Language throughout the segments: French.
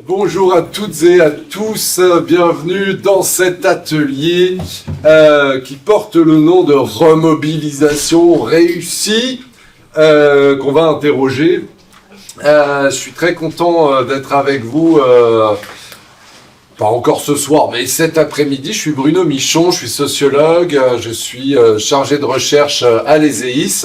Bonjour à toutes et à tous, bienvenue dans cet atelier qui porte le nom de remobilisation réussie qu'on va interroger. Je suis très content d'être avec vous, pas encore ce soir, mais cet après-midi. Je suis Bruno Michon, je suis sociologue, je suis chargé de recherche à l'ESEIS,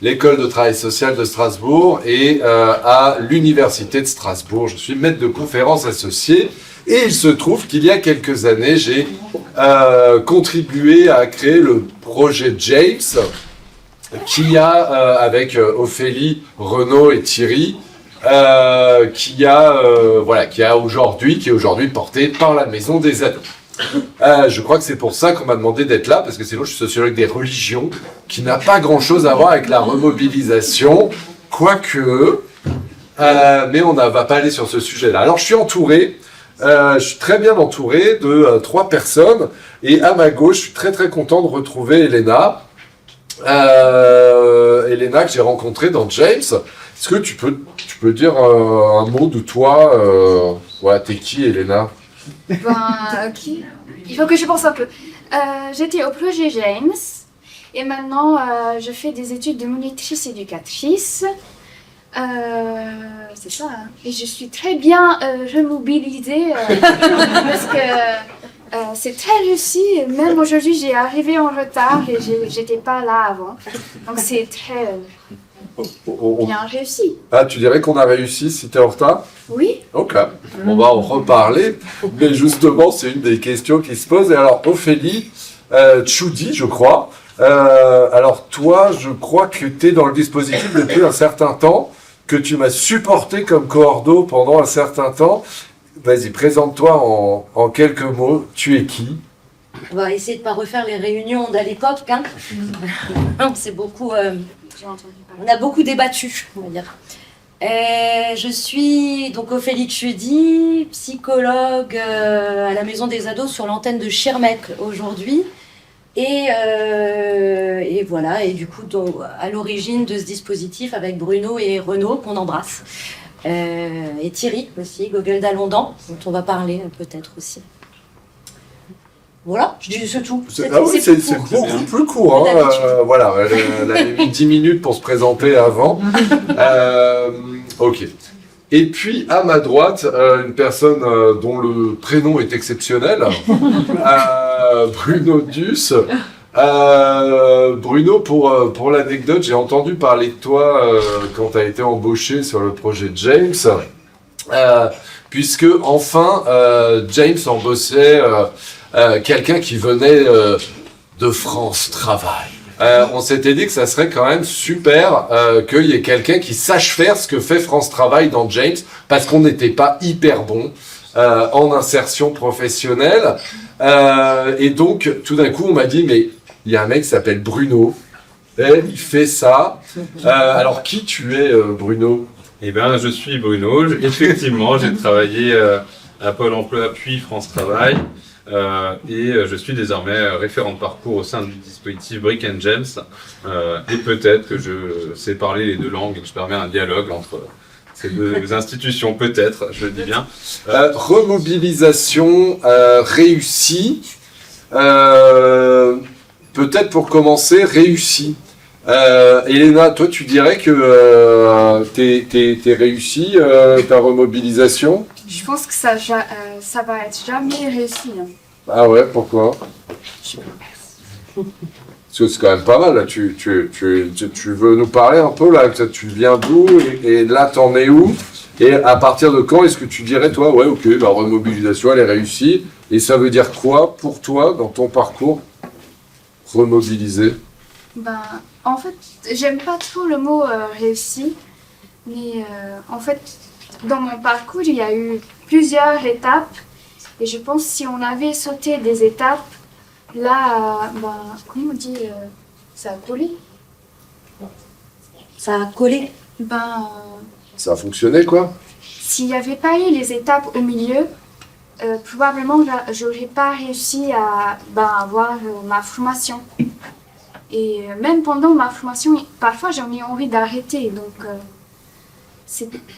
l'école de travail social de Strasbourg, et à l'université de Strasbourg. Je suis maître de conférences associé, et il se trouve qu'il y a quelques années, j'ai contribué à créer le projet James, qui a, avec Ophélie, Renaud et Thierry, qui est aujourd'hui porté par la Maison des Ados. Je crois que c'est pour ça qu'on m'a demandé d'être là, parce que sinon je suis sociologue des religions, qui n'a pas grand-chose à voir avec la remobilisation, quoique, mais on ne va pas aller sur ce sujet-là. Alors je suis très bien entouré de 3 personnes, et à ma gauche, je suis très très content de retrouver Elena. Elena que j'ai rencontrée dans James. Est-ce que tu peux dire un mot de toi t'es qui, Elena? Ok. Il faut que je pense un peu. J'étais au projet James et maintenant je fais des études de monitrice éducatrice. C'est ça. Hein. Et je suis très bien remobilisée parce que c'est très réussi. Même aujourd'hui, j'ai arrivé en retard et j'étais pas là avant. Donc c'est très bien réussi. Ah, tu dirais qu'on a réussi si tu es en retard? Oui. Ok, on va en reparler, mais justement, c'est une des questions qui se posent. Et alors, Ophélie, Tchoudi, je crois, alors toi, je crois que tu es dans le dispositif depuis un certain temps, que tu m'as supporté comme coordo pendant un certain temps. Vas-y, présente-toi en quelques mots. Tu es qui? On va essayer de ne pas refaire les réunions d'à l'époque. Hein. C'est beaucoup... on a beaucoup débattu, on va dire. Je suis donc Ophélie Tchoudi, psychologue à la Maison des Ados sur l'antenne de Schirmeck aujourd'hui. Et voilà, et du coup, à l'origine de ce dispositif avec Bruno et Renaud, qu'on embrasse. Et Thierry aussi, Gogol d'Alondan, dont on va parler peut-être aussi. Voilà, je dis c'est tout. C'est beaucoup plus court. Hein. Voilà, elle a mis 10 minutes pour se présenter avant. Ok. Et puis, à ma droite, une personne dont le prénom est exceptionnel, Bruno Duss. Bruno, pour l'anecdote, j'ai entendu parler de toi quand tu as été embauché sur le projet James, puisque enfin, James embauchait quelqu'un qui venait de France Travail. On s'était dit que ça serait quand même super qu'il y ait quelqu'un qui sache faire ce que fait France Travail dans James, parce qu'on n'était pas hyper bon en insertion professionnelle. Et donc, tout d'un coup, on m'a dit, mais il y a un mec qui s'appelle Bruno, et il fait ça. Alors, qui tu es, Bruno? Eh bien, je suis Bruno. Effectivement, j'ai travaillé à Pôle emploi puis France Travail. Et je suis désormais référent de parcours au sein du dispositif Brick and James. Et peut-être que je sais parler les 2 langues et que je permets un dialogue entre ces 2 institutions, peut-être, je le dis bien. Remobilisation réussie. Peut-être pour commencer, réussie. Elena, toi, tu dirais que t'es réussi ta remobilisation? Je pense que ça va être jamais réussi. Hein. Ah ouais, pourquoi? Parce que c'est quand même pas mal, là. Tu veux nous parler un peu, là, tu viens d'où et là, t'en es où? Et à partir de quand est-ce que tu dirais, toi, ouais, ok, la remobilisation, elle est réussie. Et ça veut dire quoi, pour toi, dans ton parcours, remobiliser? En fait, j'aime pas trop le mot réussi, mais en fait, dans mon parcours, il y a eu plusieurs étapes, et je pense que si on avait sauté des étapes, là, comment on dit, ça a collé. Ça a collé. Ça a fonctionné, quoi? S'il n'y avait pas eu les étapes au milieu, probablement j'aurais pas réussi à avoir ma formation. Et même pendant ma formation, parfois j'en ai envie d'arrêter, donc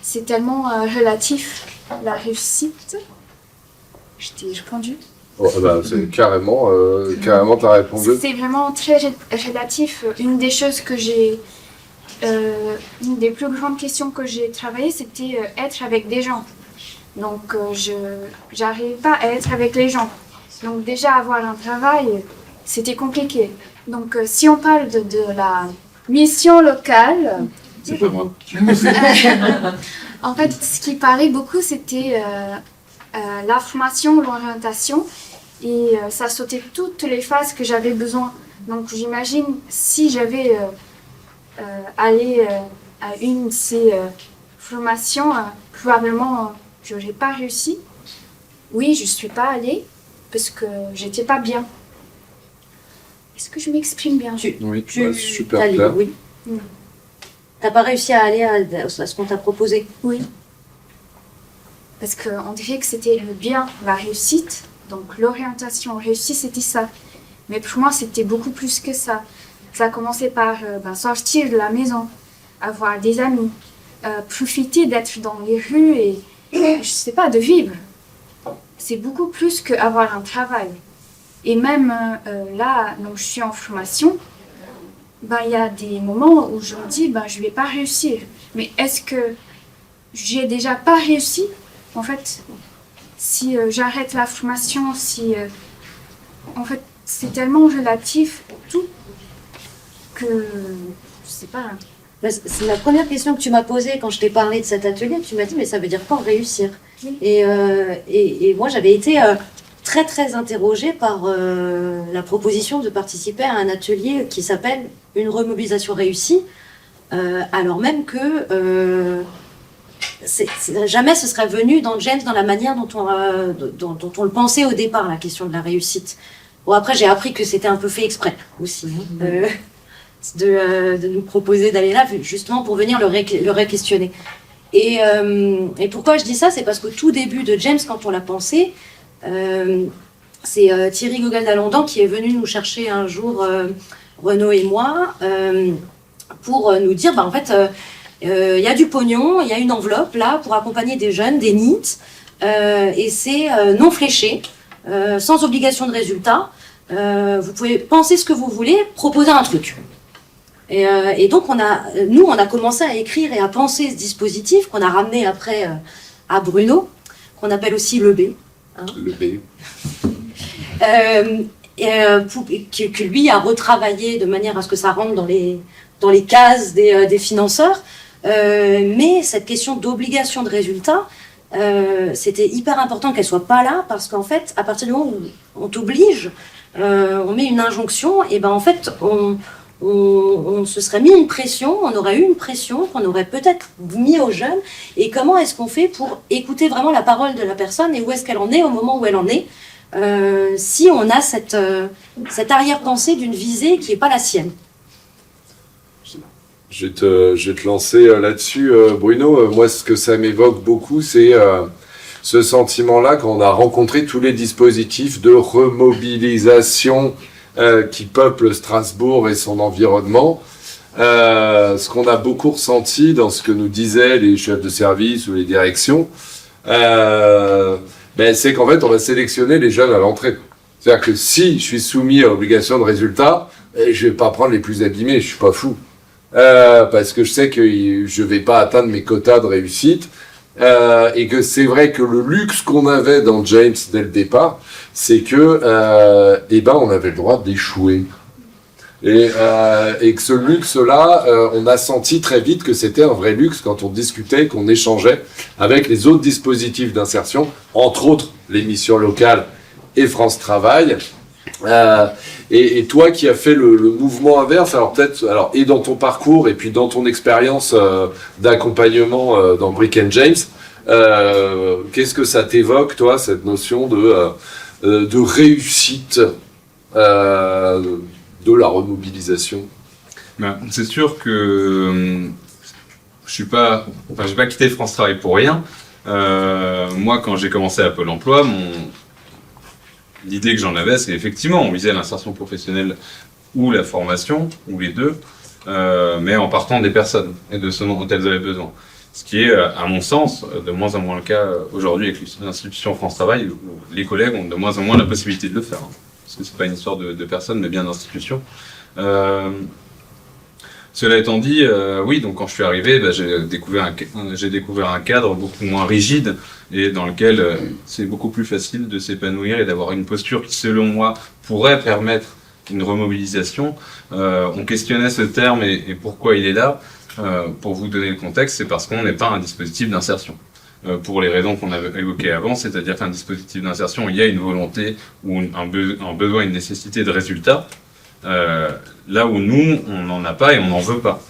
c'est tellement relatif, la réussite. Je t'ai répondu. Oh, bah, c'est carrément, t'as répondu. C'est vraiment très relatif. Une des choses que une des plus grandes questions que j'ai travaillées, c'était être avec des gens. Donc, j'arrivais pas à être avec les gens. Donc, déjà, avoir un travail, c'était compliqué. Donc, si on parle de la mission locale, C'est pas moi. en fait, ce qui parlait beaucoup, c'était la formation, l'orientation. Et ça sautait toutes les phases que j'avais besoin. Donc, j'imagine, si j'avais allé à une de ces formations, probablement, je n'aurais pas réussi. Oui, je ne suis pas allée parce que j'étais pas bien. Est-ce que je m'exprime bien? Oui, Tu super t'as clair. oui. T'as pas réussi à aller à ce qu'on t'a proposé? Oui. Parce qu'on dirait que c'était le bien, la réussite. Donc l'orientation réussie, c'était ça. Mais pour moi, c'était beaucoup plus que ça. Ça a commencé par sortir de la maison, avoir des amis, profiter d'être dans les rues et, je sais pas, de vivre. C'est beaucoup plus qu'avoir un travail. Et même là, donc je suis en formation, il y a des moments où je me dis, je vais pas réussir. Mais est-ce que j'ai déjà pas réussi? En fait, si j'arrête la formation, en fait, c'est tellement relatif tout que je sais pas. C'est la première question que tu m'as posée quand je t'ai parlé de cet atelier. Tu m'as dit, mais ça veut dire quoi réussir? Oui. Et moi, j'avais été très, très interrogée par la proposition de participer à un atelier qui s'appelle « Une remobilisation réussie », alors même que jamais ce serait venu dans James dans la manière dont on le pensait au départ, la question de la réussite. Bon, après, j'ai appris que c'était un peu fait exprès aussi, de nous proposer d'aller là, justement pour venir le re-questionner. Et pourquoi je dis ça? C'est parce qu'au tout début de James, quand on l'a pensé, c'est Thierry Gauguin-Dalandan qui est venu nous chercher un jour, Renaud et moi, pour nous dire, en fait, il y a du pognon, il y a une enveloppe là pour accompagner des jeunes, des NEET, et c'est non fléché, sans obligation de résultat. Vous pouvez penser ce que vous voulez, proposer un truc. Et donc on a commencé à écrire et à penser ce dispositif qu'on a ramené après à Bruno, qu'on appelle aussi le B. Hein. Le B. Que lui a retravaillé de manière à ce que ça rentre dans les cases des financeurs. Mais cette question d'obligation de résultat, c'était hyper important qu'elle soit pas là, parce qu'en fait, à partir du moment où on t'oblige, on met une injonction, et en fait, on se serait mis une pression, on aurait eu une pression qu'on aurait peut-être mis aux jeunes. Et comment est-ce qu'on fait pour écouter vraiment la parole de la personne et où est-ce qu'elle en est au moment où elle en est, si on a cette arrière-pensée d'une visée qui n'est pas la sienne. Je vais te lancer là-dessus, Bruno. Moi, ce que ça m'évoque beaucoup, c'est ce sentiment-là quand on a rencontré tous les dispositifs de remobilisation qui peuplent Strasbourg et son environnement. Ce qu'on a beaucoup ressenti dans ce que nous disaient les chefs de service ou les directions, c'est qu'en fait, on va sélectionner les jeunes à l'entrée. C'est-à-dire que si je suis soumis à l'obligation de résultat, je vais pas prendre les plus abîmés, je suis pas fou. Parce que je sais que je vais pas atteindre mes quotas de réussite, et que c'est vrai que le luxe qu'on avait dans James dès le départ, c'est que on avait le droit d'échouer. Et que ce luxe-là, on a senti très vite que c'était un vrai luxe quand on discutait, qu'on échangeait avec les autres dispositifs d'insertion, entre autres les missions locales et France Travail. Et toi qui as fait le mouvement inverse, et dans ton parcours et puis dans ton expérience d'accompagnement dans Brick and James, qu'est-ce que ça t'évoque, toi, cette notion de réussite de la remobilisation? C'est sûr que j'ai pas quitté France Travail pour rien. Moi, quand j'ai commencé à Pôle Emploi, l'idée que j'en avais, c'est effectivement, on visait l'insertion professionnelle ou la formation, ou les deux, mais en partant des personnes et de ce dont elles avaient besoin. Ce qui est, à mon sens, de moins en moins le cas aujourd'hui avec l'institution France Travail, où les collègues ont de moins en moins la possibilité de le faire. Hein, parce que c'est pas une histoire de personnes, mais bien d'institutions. Cela étant dit, oui, donc quand je suis arrivé, j'ai découvert un cadre beaucoup moins rigide et dans lequel c'est beaucoup plus facile de s'épanouir et d'avoir une posture qui, selon moi, pourrait permettre une remobilisation. On questionnait ce terme et pourquoi il est là. Pour vous donner le contexte, c'est parce qu'on n'est pas un dispositif d'insertion. Pour les raisons qu'on avait évoquées avant, c'est-à-dire qu'un dispositif d'insertion, il y a une volonté ou un besoin, une nécessité de résultat. Là où nous, on n'en a pas et on n'en veut pas.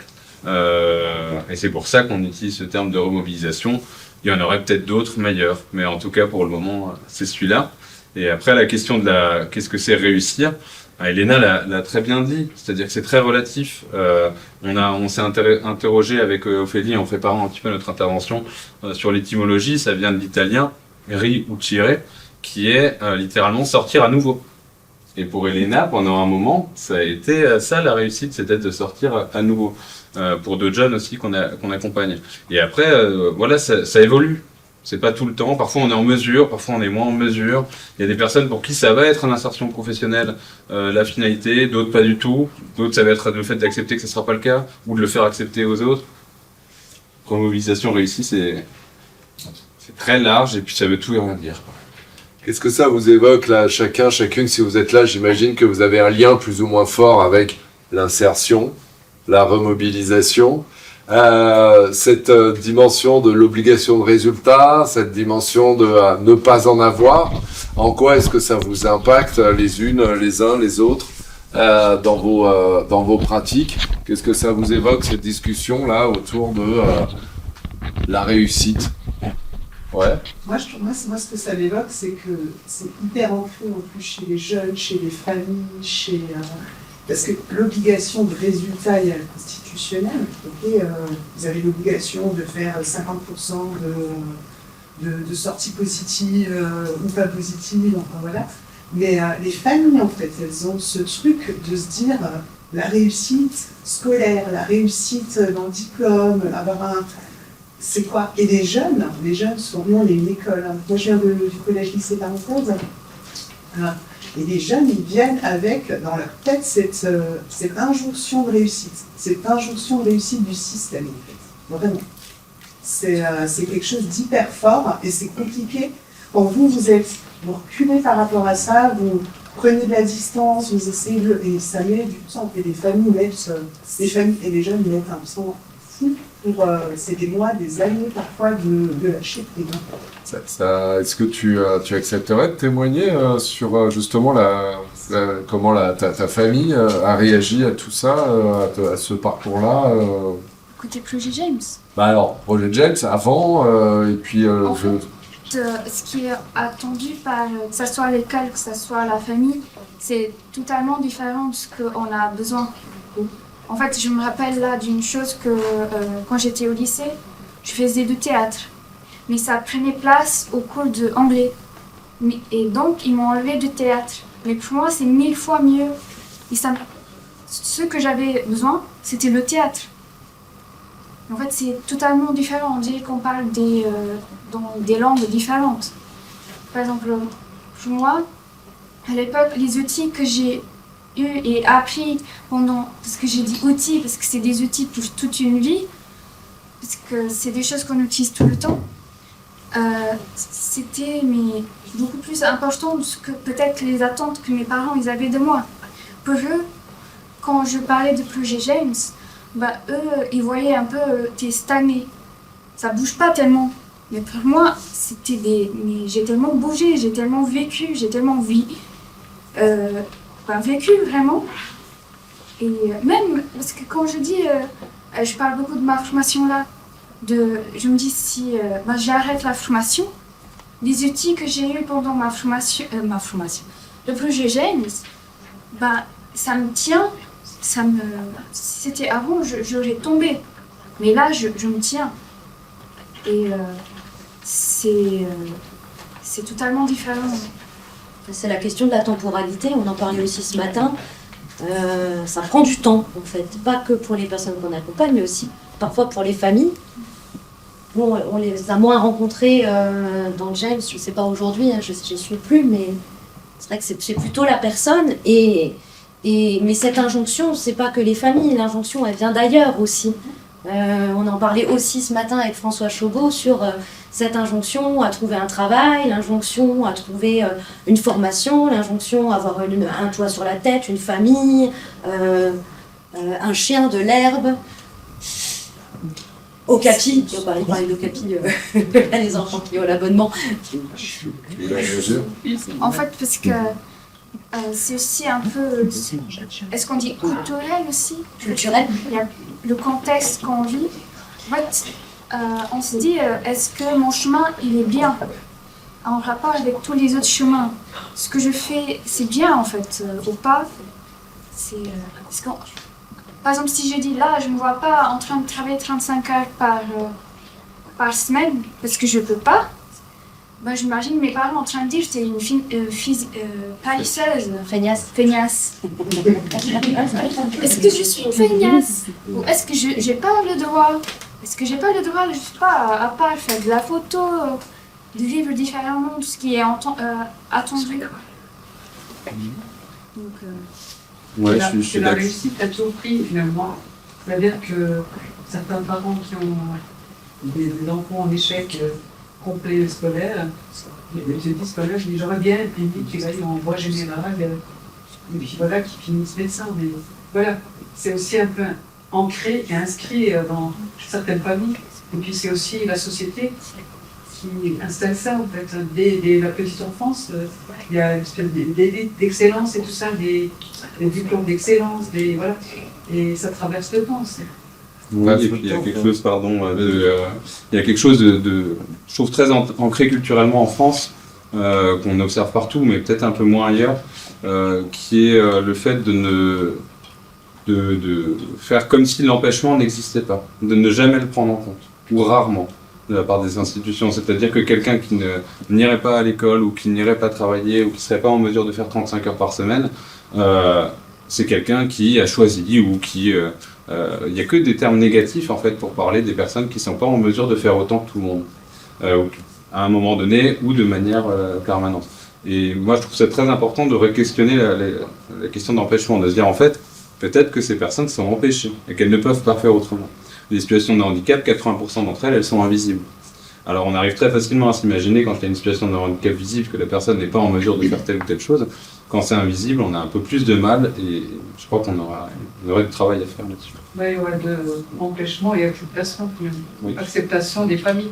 Et c'est pour ça qu'on utilise ce terme de remobilisation. Il y en aurait peut-être d'autres meilleurs, mais en tout cas pour le moment, c'est celui-là. Et après, la question de qu'est-ce que c'est réussir, Elena l'a très bien dit, c'est-à-dire que c'est très relatif. On s'est interrogé avec Ophélie en préparant un petit peu notre intervention sur l'étymologie. Ça vient de l'italien riuscire, qui est littéralement sortir à nouveau. Et pour Elena, pendant un moment, ça a été ça la réussite, c'était de sortir à nouveau. Pour d'autres jeunes aussi qu'on accompagne. Et après, voilà, ça évolue. C'est pas tout le temps. Parfois on est en mesure, parfois on est moins en mesure. Il y a des personnes pour qui ça va être l'insertion professionnelle, la finalité, d'autres pas du tout. D'autres ça va être le fait d'accepter que ce sera pas le cas, ou de le faire accepter aux autres. Remobilisation réussie, c'est très large et puis ça veut tout et rien dire. Qu'est-ce que ça vous évoque là, chacune, si vous êtes là, j'imagine que vous avez un lien plus ou moins fort avec l'insertion, la remobilisation, cette dimension de l'obligation de résultat, cette dimension de ne pas en avoir. En quoi est-ce que ça vous impacte les unes, les uns, les autres dans vos pratiques? Qu'est-ce que ça vous évoque, cette discussion là autour de la réussite? Ouais. Moi, ce que ça m'évoque, c'est que c'est hyper ancré en plus chez les jeunes, chez les familles, parce que l'obligation de résultat est constitutionnelle. Okay, vous avez l'obligation de faire 50% de sorties positives ou pas positives, enfin voilà. Mais les familles, en fait, elles ont ce truc de se dire la réussite scolaire, la réussite dans le diplôme, c'est quoi? Et les jeunes sont, nous on est une école, hein. Moi je viens du collège-lycée parenthèse, et les jeunes ils viennent avec dans leur tête cette injonction de réussite du système en fait, vraiment. C'est quelque chose d'hyper fort et c'est compliqué. Quand vous reculez par rapport à ça, vous prenez de la distance, vous essayez et ça met du temps, et les familles et les jeunes mettent un temps fou. C'est des mois, des années parfois de lâcher prise. Est-ce que tu accepterais de témoigner sur justement comment ta famille a réagi à tout ça, à ce parcours-là Côté Projet James. Bah alors, Projet James avant, et puis ce qui est attendu par que ce soit l'école, que ce soit la famille, c'est totalement différent de ce qu'on a besoin. En fait, je me rappelle là d'une chose que quand j'étais au lycée, je faisais du théâtre. Mais ça prenait place au cours d'anglais. Et donc, ils m'ont enlevé du théâtre. Mais pour moi, c'est 1000 fois mieux. Et ce que j'avais besoin, c'était le théâtre. En fait, c'est totalement différent. On dirait qu'on parle dans des langues différentes. Par exemple, pour moi, à l'époque, les outils que j'ai eu et appris parce que j'ai dit outils, parce que c'est des outils pour toute une vie, parce que c'est des choses qu'on utilise tout le temps, c'était beaucoup plus important que peut-être les attentes que mes parents ils avaient de moi. Pour eux, quand je parlais de Projet James, eux, ils voyaient un peu t'es stagné, ça bouge pas tellement. Mais pour moi, mais j'ai tellement bougé, j'ai tellement vécu, j'ai tellement vécu vraiment. Et même, parce que quand je dis, je parle beaucoup de ma formation là, je me dis si j'arrête la formation, les outils que j'ai eus pendant ma formation, le Projet James, ça me tient, si c'était avant, j'aurais tombé. Mais là, je me tiens. Et c'est totalement différent. C'est la question de la temporalité, on en parlait aussi ce matin. Ça prend du temps, en fait. Pas que pour les personnes qu'on accompagne, mais aussi parfois pour les familles. bon, on les a moins rencontrés dans le James, je ne sais pas aujourd'hui, hein, je n'y suis plus, mais c'est vrai que c'est plutôt la personne. Mais cette injonction, c'est pas que les familles, l'injonction, elle vient d'ailleurs aussi. On en parlait aussi ce matin avec François Chauveau sur cette injonction à trouver un travail, l'injonction à trouver une formation, l'injonction à avoir un toit sur la tête, une famille, un chien, de l'herbe. Okapi, il parlait d'Okapi, les enfants qui ont l'abonnement. En fait, parce que c'est aussi un peu, est-ce qu'on dit culturel aussi? Culturel. Il y a le contexte qu'on vit. En fait, on se dit, est-ce que mon chemin, il est bien en rapport avec tous les autres chemins? Ce que je fais, c'est bien en fait, ou pas? Parce que, par exemple, si je dis là, je ne me vois pas en train de travailler 35 heures par semaine, parce que je ne peux pas, ben, j'imagine mes parents en train de dire que j'étais une paresseuse. Feignasse. Est-ce que je suis une feignasse? Ou est-ce que je n'ai pas le droit? Est-ce que j'ai pas le droit, je sais pas, à part faire de la photo, de vivre différemment, tout ce qui est attendu? Donc, Ouais, je c'est suis la d'accord. réussite à tout prix finalement. C'est-à-dire que certains parents qui ont des enfants en échec complet scolaire, je dis scolaire, je dis j'aurais bien aimé qu'ils aillent en voie générale, et puis voilà, qu'ils finissent médecin. Mais voilà, c'est aussi un peu ancré et inscrit dans certaines familles. Et puis c'est aussi la société qui installe ça en fait. Dès la petite enfance, il y a une espèce d'élite d'excellence et tout ça, des diplômes d'excellence, voilà. Et ça traverse le temps. Oui, et puis il y a quelque chose, il y a quelque chose je trouve très ancré culturellement en France, qu'on observe partout, mais peut-être un peu moins ailleurs, qui est le fait de faire comme si l'empêchement n'existait pas, de ne jamais le prendre en compte, ou rarement, de la part des institutions. C'est-à-dire que quelqu'un qui n'irait pas à l'école, ou qui n'irait pas travailler, ou qui ne serait pas en mesure de faire 35 heures par semaine, c'est quelqu'un qui a choisi, ou qui... il n'y a que des termes négatifs en fait pour parler des personnes qui ne sont pas en mesure de faire autant que tout le monde, à un moment donné ou de manière permanente. Et moi je trouve ça très important de re-questionner la question d'empêchement, de se dire en fait peut-être que ces personnes sont empêchées et qu'elles ne peuvent pas faire autrement. Les situations de handicap, 80% d'entre elles, elles sont invisibles. Alors on arrive très facilement à s'imaginer quand il y a une situation de handicap visible que la personne n'est pas en mesure de faire telle ou telle chose. Quand c'est invisible, on a un peu plus de mal et je crois qu'on aurait du travail à faire là-dessus. Oui, ouais, de empêchement et acceptation. Oui. Acceptation des familles.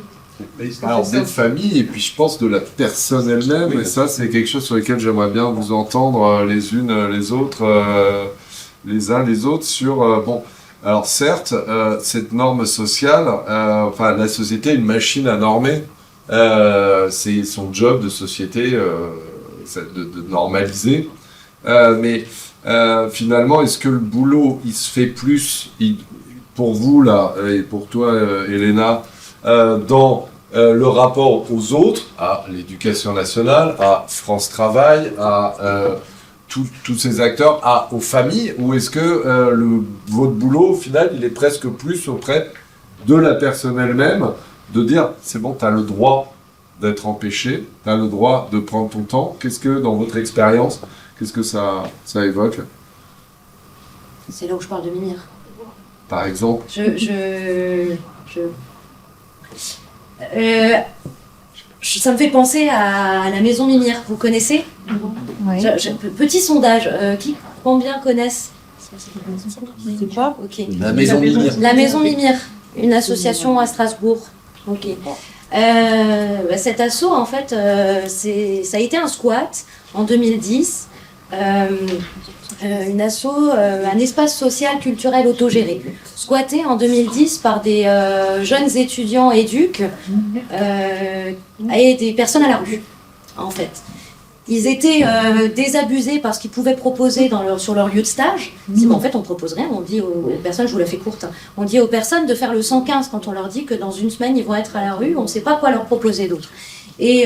Alors, des familles, et puis je pense de la personne elle-même, et ça, c'est quelque chose sur lequel j'aimerais bien vous entendre les unes, les autres, les uns, les autres, sur, bon, alors certes, cette norme sociale, enfin, la société est une machine à normer, c'est son job de société de normaliser, mais finalement, est-ce que le boulot, il se fait plus, pour vous, là, et pour toi, Elena, dans le rapport aux autres, à l'éducation nationale, à France Travail, à tous ces acteurs, aux familles, ou est-ce que votre boulot, au final, il est presque plus auprès de la personne elle-même, de dire, c'est bon, tu as le droit d'être empêché, tu as le droit de prendre ton temps. Qu'est-ce que, dans votre expérience, qu'est-ce que ça évoque? C'est là où je parle de Mimir. Par exemple? Ça me fait penser à la maison Mimir, vous connaissez? Oui. Petit sondage, combien connaissent? C'est quoi? Ok. La maison Mimir. La maison Mimir, une association à Strasbourg. Ok. Cet asso, en fait, ça a été un squat en 2010. Une asso, un espace social culturel autogéré, squatté en 2010 par des jeunes étudiants éduques et des personnes à la rue, en fait. Ils étaient désabusés parce qu'ils pouvaient proposer sur leur lieu de stage. En fait, on propose rien, on dit aux personnes, je vous la fais courte, on dit aux personnes de faire le 115 quand on leur dit que dans une semaine, ils vont être à la rue, on ne sait pas quoi leur proposer d'autre. Et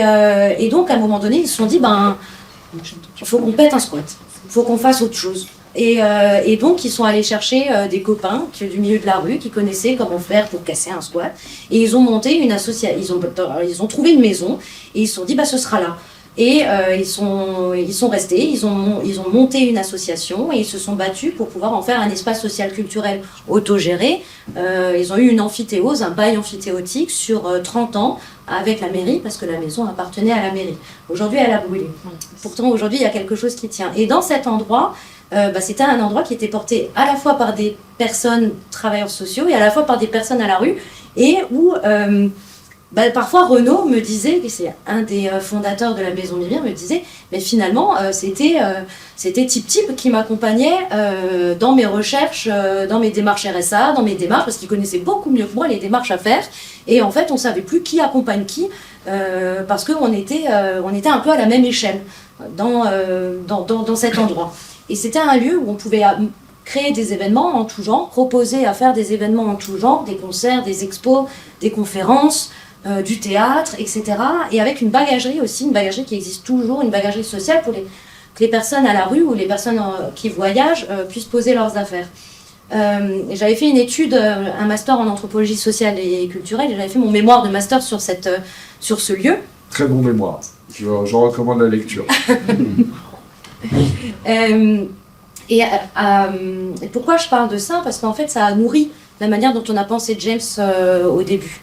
donc, à un moment donné, ils se sont dit, il faut qu'on pète un squat. Il faut qu'on fasse autre chose. Et donc, ils sont allés chercher des copains du milieu de la rue qui connaissaient comment faire pour casser un squat. Et ils ont monté une association, ils ont trouvé une maison et ils se sont dit, ce sera là. Et ils sont restés, ils ont monté une association et ils se sont battus pour pouvoir en faire un espace social culturel autogéré. Ils ont eu une amphithéose, un bail amphithéotique sur 30 ans avec la mairie, parce que la maison appartenait à la mairie. Aujourd'hui, elle a brûlé. Pourtant, aujourd'hui, il y a quelque chose qui tient. Et dans cet endroit, c'était un endroit qui était porté à la fois par des personnes travailleurs sociaux et à la fois par des personnes à la rue, et où parfois Renaud me disait, que c'est un des fondateurs de la Maison Mimir, me disait, mais finalement c'était Tip Tip qui m'accompagnait dans mes recherches, dans mes démarches RSA, dans mes démarches, parce qu'il connaissait beaucoup mieux que moi les démarches à faire, et en fait on savait plus qui accompagne qui, parce qu'on était un peu à la même échelle dans cet endroit. Et c'était un lieu où on pouvait créer des événements en tout genre, proposer à faire des événements en tout genre, des concerts, des expos, des conférences, du théâtre, etc. Et avec une bagagerie aussi, une bagagerie qui existe toujours, une bagagerie sociale pour que les personnes à la rue ou les personnes qui voyagent puissent poser leurs affaires. J'avais fait une étude, un master en anthropologie sociale et culturelle, et j'avais fait mon mémoire de master sur ce lieu. Très bon mémoire. J'en recommande la lecture. Et pourquoi je parle de ça? Parce qu'en fait, ça a nourri la manière dont on a pensé James au début.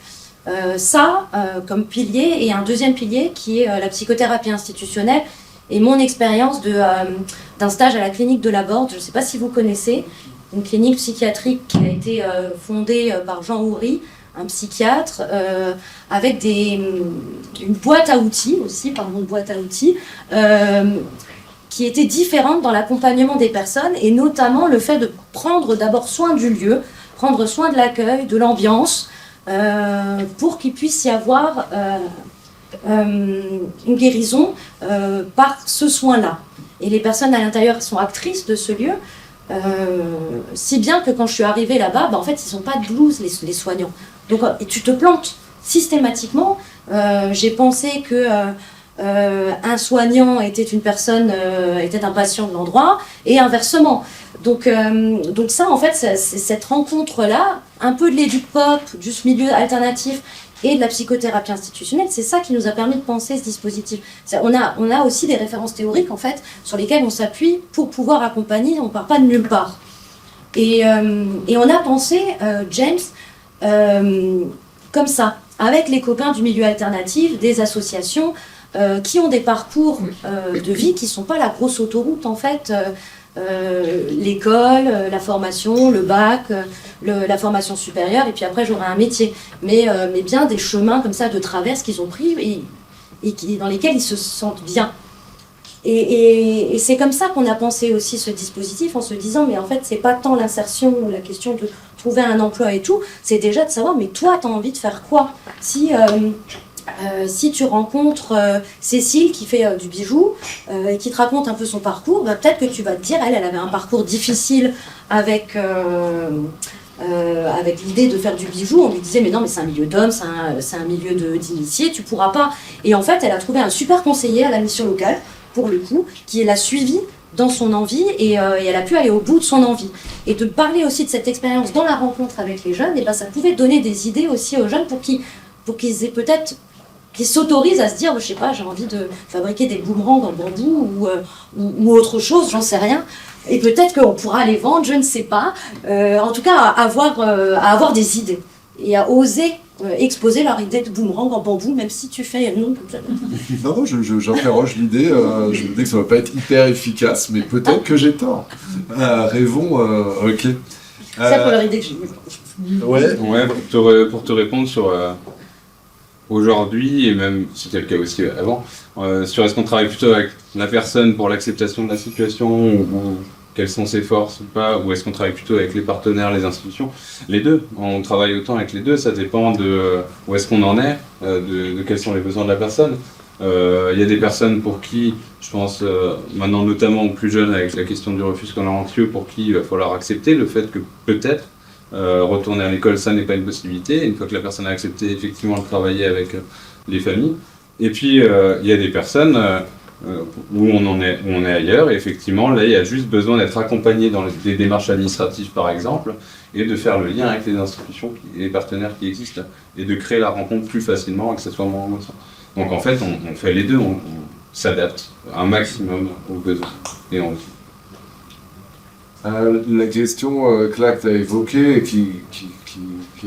Comme pilier, et un deuxième pilier qui est la psychothérapie institutionnelle et mon expérience d'un stage à la clinique de la Borde. Je ne sais pas si vous connaissez, une clinique psychiatrique qui a été fondée par Jean Houry, un psychiatre, avec une boîte à outils aussi, qui était différente dans l'accompagnement des personnes, et notamment le fait de prendre d'abord soin du lieu, prendre soin de l'accueil, de l'ambiance, pour qu'il puisse y avoir une guérison par ce soin-là. Et les personnes à l'intérieur sont actrices de ce lieu, si bien que quand je suis arrivée là-bas, en fait, ils n'ont pas de blues, les soignants. Donc, et tu te plantes systématiquement. J'ai pensé que un soignant était un patient de l'endroit, et inversement. Donc ça, en fait, c'est cette rencontre-là, un peu de l'éduc-pop, du milieu alternatif et de la psychothérapie institutionnelle, c'est ça qui nous a permis de penser ce dispositif. On a aussi des références théoriques, en fait, sur lesquelles on s'appuie pour pouvoir accompagner, on ne part pas de nulle part. Et on a pensé James comme ça, avec les copains du milieu alternatif, des associations, qui ont des parcours de vie qui ne sont pas la grosse autoroute, en fait. L'école, la formation, le bac, la formation supérieure, et puis après j'aurai un métier. Mais bien des chemins comme ça de traverse qu'ils ont pris et dans lesquels ils se sentent bien. Et c'est comme ça qu'on a pensé aussi ce dispositif, en se disant, mais en fait, c'est pas tant l'insertion ou la question de trouver un emploi et tout, c'est déjà de savoir, mais toi, tu as envie de faire quoi? Si tu rencontres Cécile qui fait du bijou et qui te raconte un peu son parcours, peut-être que tu vas te dire, elle avait un parcours difficile avec l'idée de faire du bijou. On lui disait, mais non, mais c'est un milieu d'hommes, c'est un milieu d'initiés, tu pourras pas. Et en fait, elle a trouvé un super conseiller à la mission locale, pour le coup, qui l'a suivie dans son envie, et elle a pu aller au bout de son envie. Et de parler aussi de cette expérience dans la rencontre avec les jeunes, et ça pouvait donner des idées aussi aux jeunes pour qu'ils aient peut-être, qu'ils s'autorisent à se dire, je sais pas, j'ai envie de fabriquer des boomerangs en bambou ou autre chose, j'en sais rien. Et peut-être qu'on pourra les vendre, je ne sais pas. En tout cas, à avoir des idées et à oser exposer leur idée de boomerang en bambou, même si tu fais non comme ça. Non, j'interroge l'idée. Je me dis que ça va pas être hyper efficace, mais peut-être que j'ai tort. Rêvons, ok. Ça pour leur idée que j'ai. Ouais, pour te répondre sur aujourd'hui, et même c'était le cas aussi avant, sur est-ce qu'on travaille plutôt avec la personne pour l'acceptation de la situation, ou quelles sont ses forces ou pas, ou est-ce qu'on travaille plutôt avec les partenaires, les institutions? Les deux, on travaille autant avec les deux, ça dépend de où est-ce qu'on en est, de quels sont les besoins de la personne. Il y a des personnes pour qui, je pense maintenant notamment aux plus jeunes avec la question du refus scolaire anxieux, pour qui il va falloir accepter le fait que peut-être retourner à l'école, ça n'est pas une possibilité, une fois que la personne a accepté effectivement de travailler avec les familles. Et puis il y a des personnes où on est ailleurs. Et effectivement, là, il y a juste besoin d'être accompagné dans des démarches administratives, par exemple, et de faire le lien avec les institutions et les partenaires qui existent, et de créer la rencontre plus facilement, accessoirement. Donc en fait, on fait les deux, on s'adapte un maximum aux besoins. Et on... La question que tu as évoquée et qui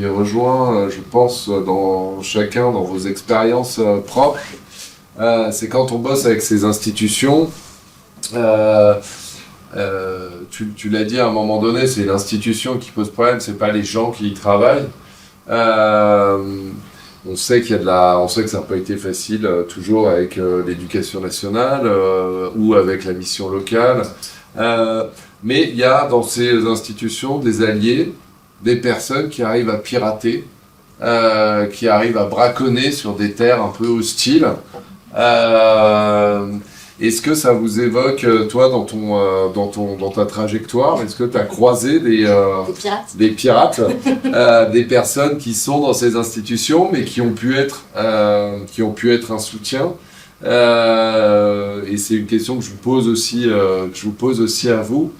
rejoint, je pense, dans chacun, dans vos expériences propres, c'est quand on bosse avec ces institutions, tu l'as dit à un moment donné, c'est l'institution qui pose problème, c'est pas les gens qui y travaillent. On sait qu'il y a on sait que ça n'a pas été facile toujours avec l'éducation nationale ou avec la mission locale. Mais il y a dans ces institutions des alliés, des personnes qui arrivent à pirater, qui arrivent à braconner sur des terres un peu hostiles. Est-ce que ça vous évoque, toi, dans ta trajectoire, est-ce que tu as croisé des pirates, des personnes qui sont dans ces institutions, mais qui ont pu être un soutien? Et c'est une question que je vous pose aussi à vous.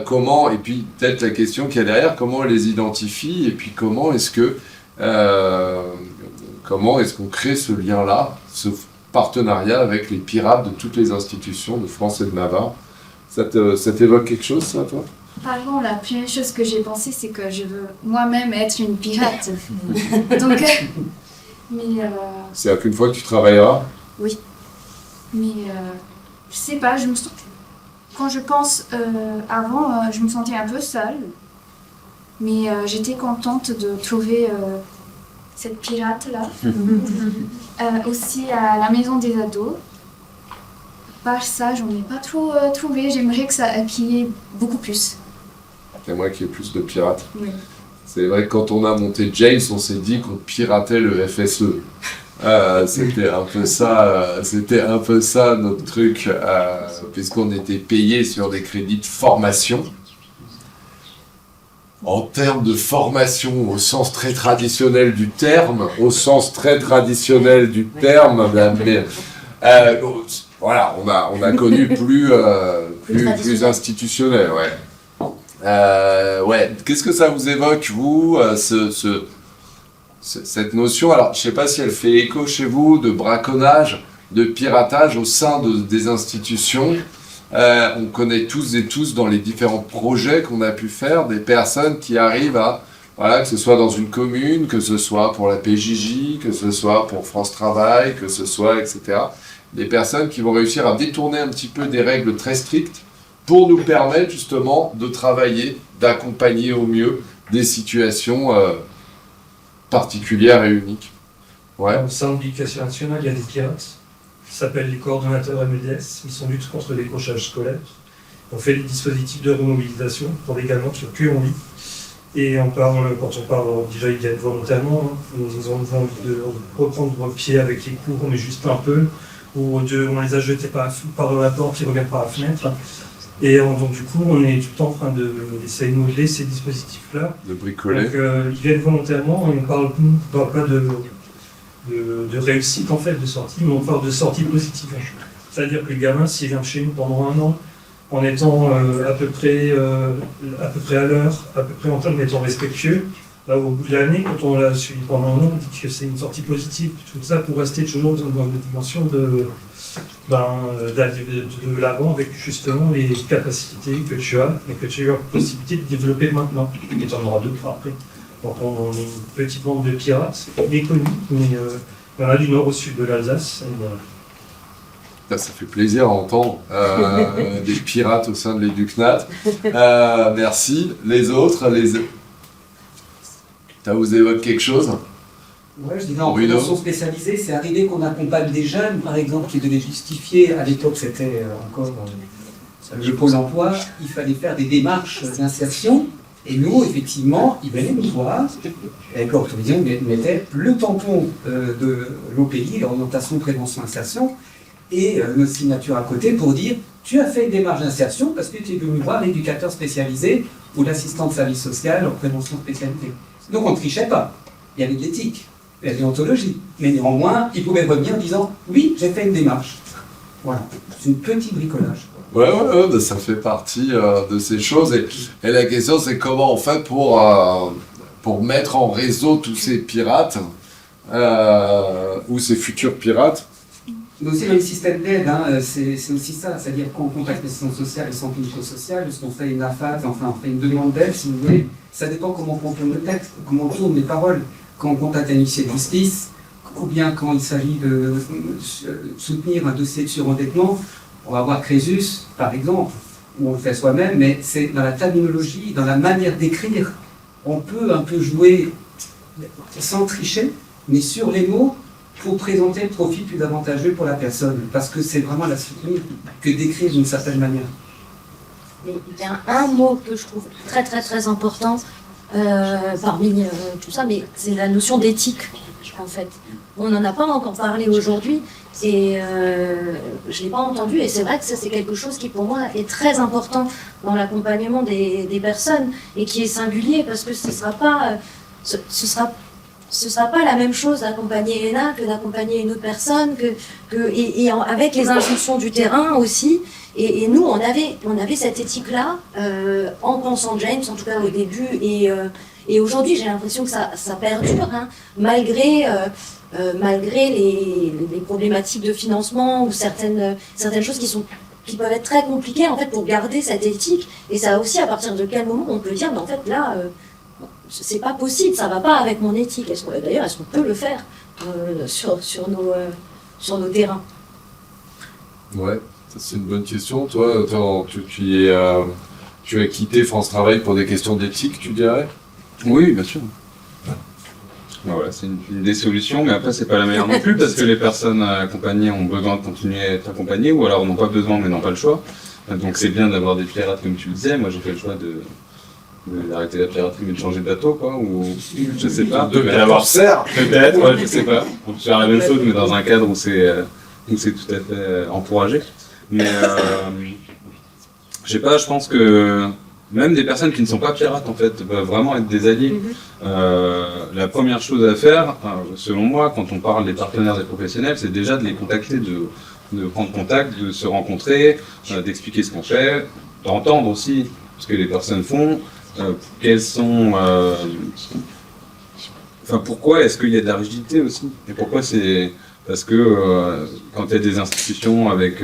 Comment, et puis peut-être la question qu'il y a derrière, comment on les identifie, et puis comment est-ce qu'on crée ce lien-là, ce partenariat avec les pirates de toutes les institutions de France et de Navarre. Ça t'évoque quelque chose, ça, toi? Par contre, la première chose que j'ai pensé, c'est que je veux moi-même être une pirate. Donc, C'est-à-dire qu'une fois que tu travailleras? Oui. Mais je sais pas, quand je pense avant, je me sentais un peu seule. Mais j'étais contente de trouver cette pirate-là. Aussi à la maison des ados. Par ça, j'en ai pas trop trouvé. J'aimerais qu'il y ait beaucoup plus. J'aimerais qu'il y ait plus de pirates. Oui. C'est vrai que quand on a monté James, on s'est dit qu'on piratait le FSE. C'était un peu ça notre truc, puisqu'on était payé sur des crédits de formation. En termes de formation, au sens très traditionnel du terme, voilà, on a connu plus institutionnel, ouais. Ouais. Qu'est-ce que ça vous évoque, vous, cette notion? Alors, je ne sais pas si elle fait écho chez vous de braconnage, de piratage au sein des institutions. On connaît tous et tous dans les différents projets qu'on a pu faire des personnes qui arrivent à, voilà, que ce soit dans une commune, que ce soit pour la PJJ, que ce soit pour France Travail, que ce soit, etc. Des personnes qui vont réussir à détourner un petit peu des règles très strictes pour nous permettre justement de travailler, d'accompagner au mieux des situations particulières et uniques. Ouais. Au sein de l'Éducation nationale, il y a des pirates qui s'appellent les coordonnateurs MEDS. Ils sont lutte contre le décrochage scolaire. On fait des dispositifs de remobilisation pour des gamins qui ont que envie. Et quand on parle, déjà ils viennent volontairement, ils ont envie de reprendre pied avec les cours, mais juste un peu, ou on les a jetés par la porte, ils reviennent par la fenêtre. Et donc du coup, on est tout le temps en train d'essayer de modeler ces dispositifs-là. De bricoler. Donc ils viennent volontairement, et on parle pas de réussite en fait, de sortie, mais on parle de sortie positive. C'est-à-dire que le gamin, s'il vient chez nous pendant 1 an, en étant à peu près à l'heure, à peu près en étant respectueux, là, au bout de l'année, quand on l'a suivi pendant 1 an, on dit que c'est une sortie positive, tout ça pour rester toujours dans une dimension d'aller de l'avant avec justement les capacités que tu as et que tu as la possibilité de développer maintenant. Et tu en auras d'autres après. Donc on est une petite bande de pirates, méconnus, mais il y en a du nord au sud de l'Alsace. Ça fait plaisir à entendre des pirates au sein de l'Éducnat. Merci. Les autres, ça vous évoque quelque chose? Ouais, je disais en prévention spécialisée, c'est arrivé qu'on accompagne des jeunes, par exemple, qui devaient justifier, à l'époque c'était encore le Pôle emploi, il fallait faire des démarches d'insertion, et nous, effectivement, ils venaient nous voir, avec l'autorisation, ils mettaient le tampon de l'OPI, l'orientation prévention insertion, et notre signature à côté pour dire tu as fait une démarche d'insertion parce que tu es venu voir l'éducateur spécialisé ou l'assistant de service social en prévention spécialisée. Donc on ne trichait pas, il y avait de l'éthique. Il y a de l'ontologie. Mais néanmoins, il pouvait revenir en disant « Oui, j'ai fait une démarche. » Voilà, c'est un petit bricolage. Ouais, bah, ça fait partie de ces choses. Et la question, c'est comment on fait pour mettre en réseau tous ces pirates, ou ces futurs pirates. Mais aussi dans les systèmes d'aide, hein, c'est aussi ça, c'est-à-dire qu'on contacte les centres sociaux et les centres médico-sociaux, lorsqu'on fait une AFAT, enfin on fait une demande d'aide, si vous voulez, ça dépend comment on tourne le texte, comment on tourne les paroles. Quand on contacte un huissier de justice, ou bien quand il s'agit de soutenir un dossier de surendettement, on va voir Crésus, par exemple, où on le fait soi-même, mais c'est dans la terminologie, dans la manière d'écrire, on peut un peu jouer sans tricher, mais sur les mots, pour présenter le profit plus avantageux pour la personne, parce que c'est vraiment la structure que d'écrire d'une certaine manière. Mais il y a un mot que je trouve très très très important parmi tout ça, mais c'est la notion d'éthique, en fait. On n'en a pas encore parlé aujourd'hui, et je ne l'ai pas entendu, et c'est vrai que ça c'est quelque chose qui pour moi est très important dans l'accompagnement des personnes, et qui est singulier, parce que ce sera pas la même chose d'accompagner Elena que d'accompagner une autre personne, avec les injonctions du terrain aussi. Et nous, on avait cette éthique-là en pensant James, en tout cas au début. Et aujourd'hui, j'ai l'impression que ça perdure, hein, malgré les problématiques de financement ou certaines choses qui peuvent être très compliquées en fait, pour garder cette éthique. Et ça aussi, à partir de quel moment on peut dire, mais en fait, là... c'est pas possible, ça va pas avec mon éthique. D'ailleurs, est-ce qu'on peut le faire sur nos terrains? Ouais, ça, c'est une bonne question. Toi, tu as quitté France Travail pour des questions d'éthique, tu dirais? Oui, bien sûr. Voilà, c'est une des solutions, mais après c'est pas la meilleure non plus, parce que les personnes accompagnées ont besoin de continuer à être accompagnées, ou alors n'ont pas besoin mais n'ont pas le choix. Donc c'est bien d'avoir des pirates comme tu le disais. Moi j'ai fait le choix d'arrêter la piraterie mais de changer de bateau, quoi, ou je sais pas. Peut-être, ouais, je sais pas. On peut faire la même chose mais dans un cadre où c'est tout à fait encouragé. Mais je sais pas, je pense que même des personnes qui ne sont pas pirates en fait peuvent vraiment être des alliés. La première chose à faire, selon moi, quand on parle des partenaires des professionnels, c'est déjà de les contacter, de prendre contact, de se rencontrer, d'expliquer ce qu'on fait, d'entendre aussi ce que les personnes font. Quels sont, pourquoi est-ce qu'il y a de la rigidité aussi? Et pourquoi c'est parce que quand il y a des institutions avec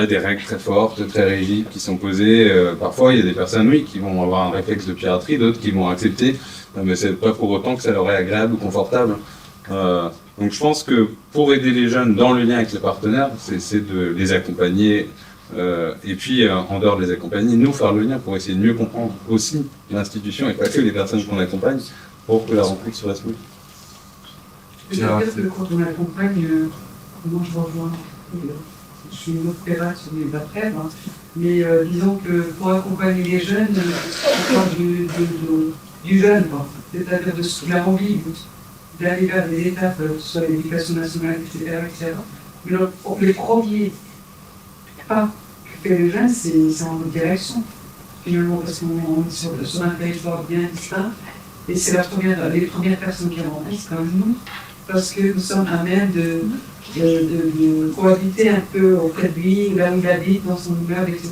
des règles très fortes, très rigides qui sont posées, parfois il y a des personnes oui qui vont avoir un réflexe de piraterie, d'autres qui vont accepter, mais c'est pas pour autant que ça leur est agréable ou confortable. Donc je pense que pour aider les jeunes dans le lien avec les partenaires, c'est de les accompagner. Et puis, en dehors de les accompagner, nous faire le lien pour essayer de mieux comprendre aussi l'institution et pas que les personnes qu'on accompagne pour que la rencontre se fasse mieux. Je veux dire que quand on accompagne, moi je rejoins, je suis une autre pirate sur les après, hein, mais disons que pour accompagner les jeunes, on parle du jeune, c'est-à-dire de la envie d'aller vers des étapes, soit l'éducation nationale, etc. Mais les premiers pas que les jeunes, c'est en notre direction, finalement, parce qu'on est sur un territoire bien distinct, et c'est les premières personnes qui rencontrent, c'est quand même nous, parce que nous sommes à même de cohabiter un peu auprès de lui, là où il habite, dans son immeuble, etc.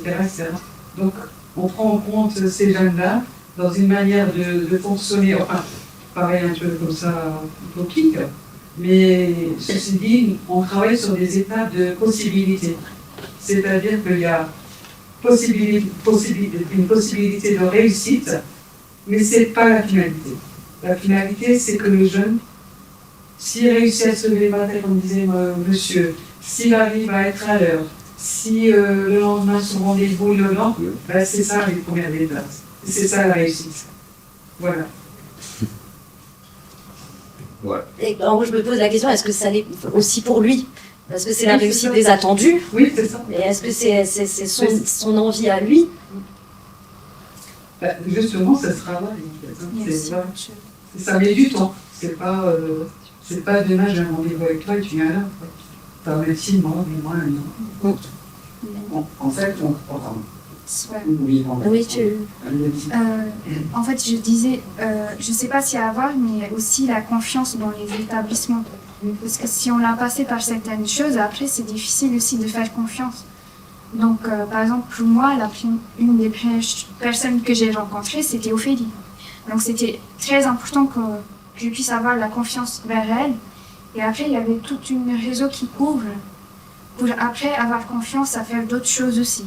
Donc, on prend en compte ces jeunes-là dans une manière de fonctionner, enfin, pareil, un peu comme ça, utopique, mais ceci dit, on travaille sur des étapes de possibilités. C'est-à-dire qu'il y a une possibilité de réussite, mais ce n'est pas la finalité. La finalité, c'est que le jeune, s'il réussit à se lever le matin, comme disait monsieur, s'il arrive à être à l'heure, si le lendemain son rendez-vous est le lendemain, ben c'est ça les premières étapes. C'est ça la réussite. Voilà. Ouais. Et alors, je me pose la question, est-ce que ça l'est aussi pour lui? Parce que c'est la réussite des attendus. Oui, c'est ça. Mais est-ce que c'est son envie à lui? Justement, ça se travaille. Ça met du temps. C'est pas demain j'ai un rendez-vous avec toi et tu viens là. T'as médecine, moi, non. En fait, Oui, en fait, je disais, je sais pas s'il y a à voir, mais aussi la confiance dans les établissements. Parce que si on a passé par certaines choses, après c'est difficile aussi de faire confiance. Donc par exemple pour moi, une des premières personnes que j'ai rencontrées, c'était Ophélie. Donc c'était très important que je puisse avoir la confiance vers elle. Et après il y avait tout un réseau qui ouvre pour après avoir confiance à faire d'autres choses aussi.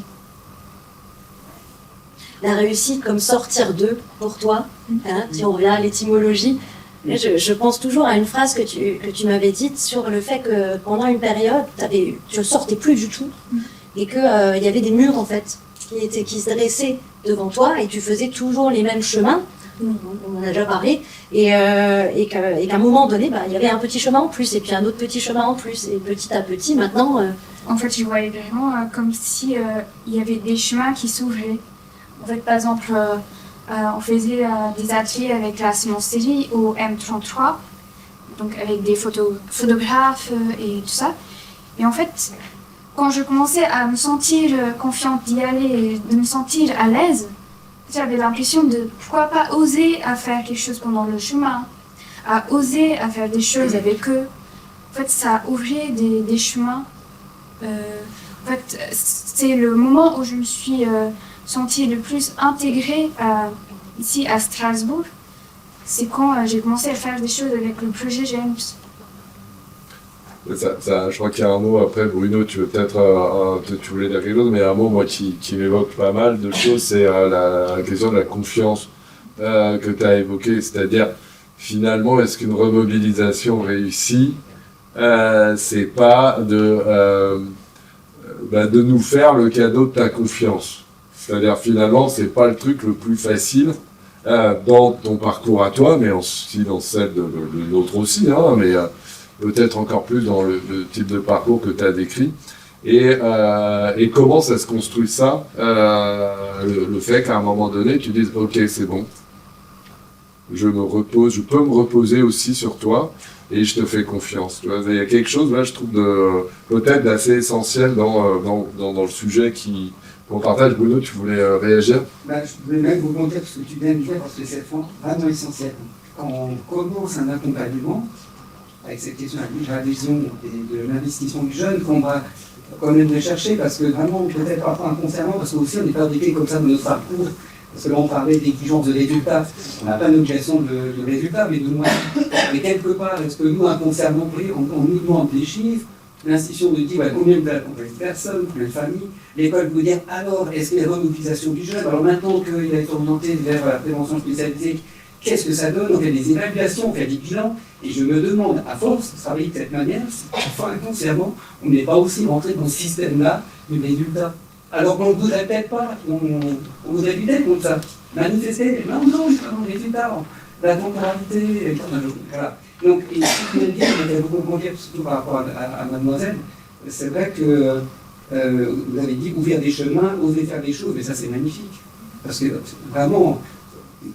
La réussite comme sortir d'eux pour toi, hein, si on revient à l'étymologie. Je pense toujours à une phrase que tu m'avais dite sur le fait que pendant une période, tu ne sortais plus du tout et qu'il y avait des murs en fait qui se dressaient devant toi et tu faisais toujours les mêmes chemins, on en a déjà parlé, et qu'à un moment donné, il y avait un petit chemin en plus et puis un autre petit chemin en plus et petit à petit maintenant... En fait, je voyais vraiment comme si il y avait des chemins qui s'ouvraient. En fait, par exemple, on faisait des ateliers avec la semencerie au M33, donc avec des photographes et tout ça. Et en fait, quand je commençais à me sentir confiante d'y aller et de me sentir à l'aise, j'avais l'impression de pourquoi pas oser à faire quelque chose pendant le chemin, à oser à faire des choses avec eux. En fait, ça ouvrait des chemins. En fait, c'est le moment où je me suis sentie le plus intégrée ici à Strasbourg. C'est quand j'ai commencé à faire des choses avec le projet James. Je crois qu'il y a un mot après, Bruno, tu veux peut-être tu voulais dire quelque chose, mais un mot moi qui m'évoque pas mal de choses, c'est la question de la confiance que tu as évoquée, c'est-à-dire finalement est-ce qu'une remobilisation réussie, c'est pas de nous faire le cadeau de ta confiance. C'est-à-dire finalement c'est pas le truc le plus facile dans ton parcours à toi, mais aussi dans celle de l'autre aussi, hein, mais peut-être encore plus dans le type de parcours que tu as décrit. Et comment ça se construit ça, le fait qu'à un moment donné, tu dises « Ok, c'est bon, je peux me reposer aussi sur toi et je te fais confiance. » Tu vois, il y a quelque chose, là, je trouve, peut-être d'assez essentiel dans le sujet qu'on partage. Bruno, tu voulais réagir ? Je voulais même vous montrer ce que tu viens de dire, parce que c'est vraiment essentiel. Quand on commence un accompagnement, avec cette question de l'adhésion et de l'investissement du jeune, qu'on va quand même rechercher, parce que vraiment, peut-être parfois inconsciemment, parce qu'aussi on est fabriqué comme ça dans notre parcours, parce que là on parlait d'exigence de résultats, on n'a pas une obligation de résultats, mais de moins. Mais quelque part, est-ce que nous, inconsciemment, on nous demande des chiffres, l'institution nous dit combien vous accompagnez de personnes, combien de familles, l'école vous dire alors, est-ce qu'il y a une remobilisation du jeune, alors maintenant qu'il a été orienté vers la prévention spécialisée, qu'est-ce que ça donne? On fait des évaluations, on fait des bilans, et je me demande, à force de travailler de cette manière, si parfois inconsciemment, on n'est pas aussi rentré dans ce système-là de résultats. Alors qu'on ne voudrait peut-être pas, on voudrait lutter contre ça. Manifester, non, je suis pas dans les résultats, la temporalité, voilà. Donc, et ce que je dire, il y a beaucoup de dire, surtout par rapport à mademoiselle, c'est vrai que vous avez dit ouvrir des chemins, oser faire des choses, mais ça c'est magnifique. Parce que vraiment,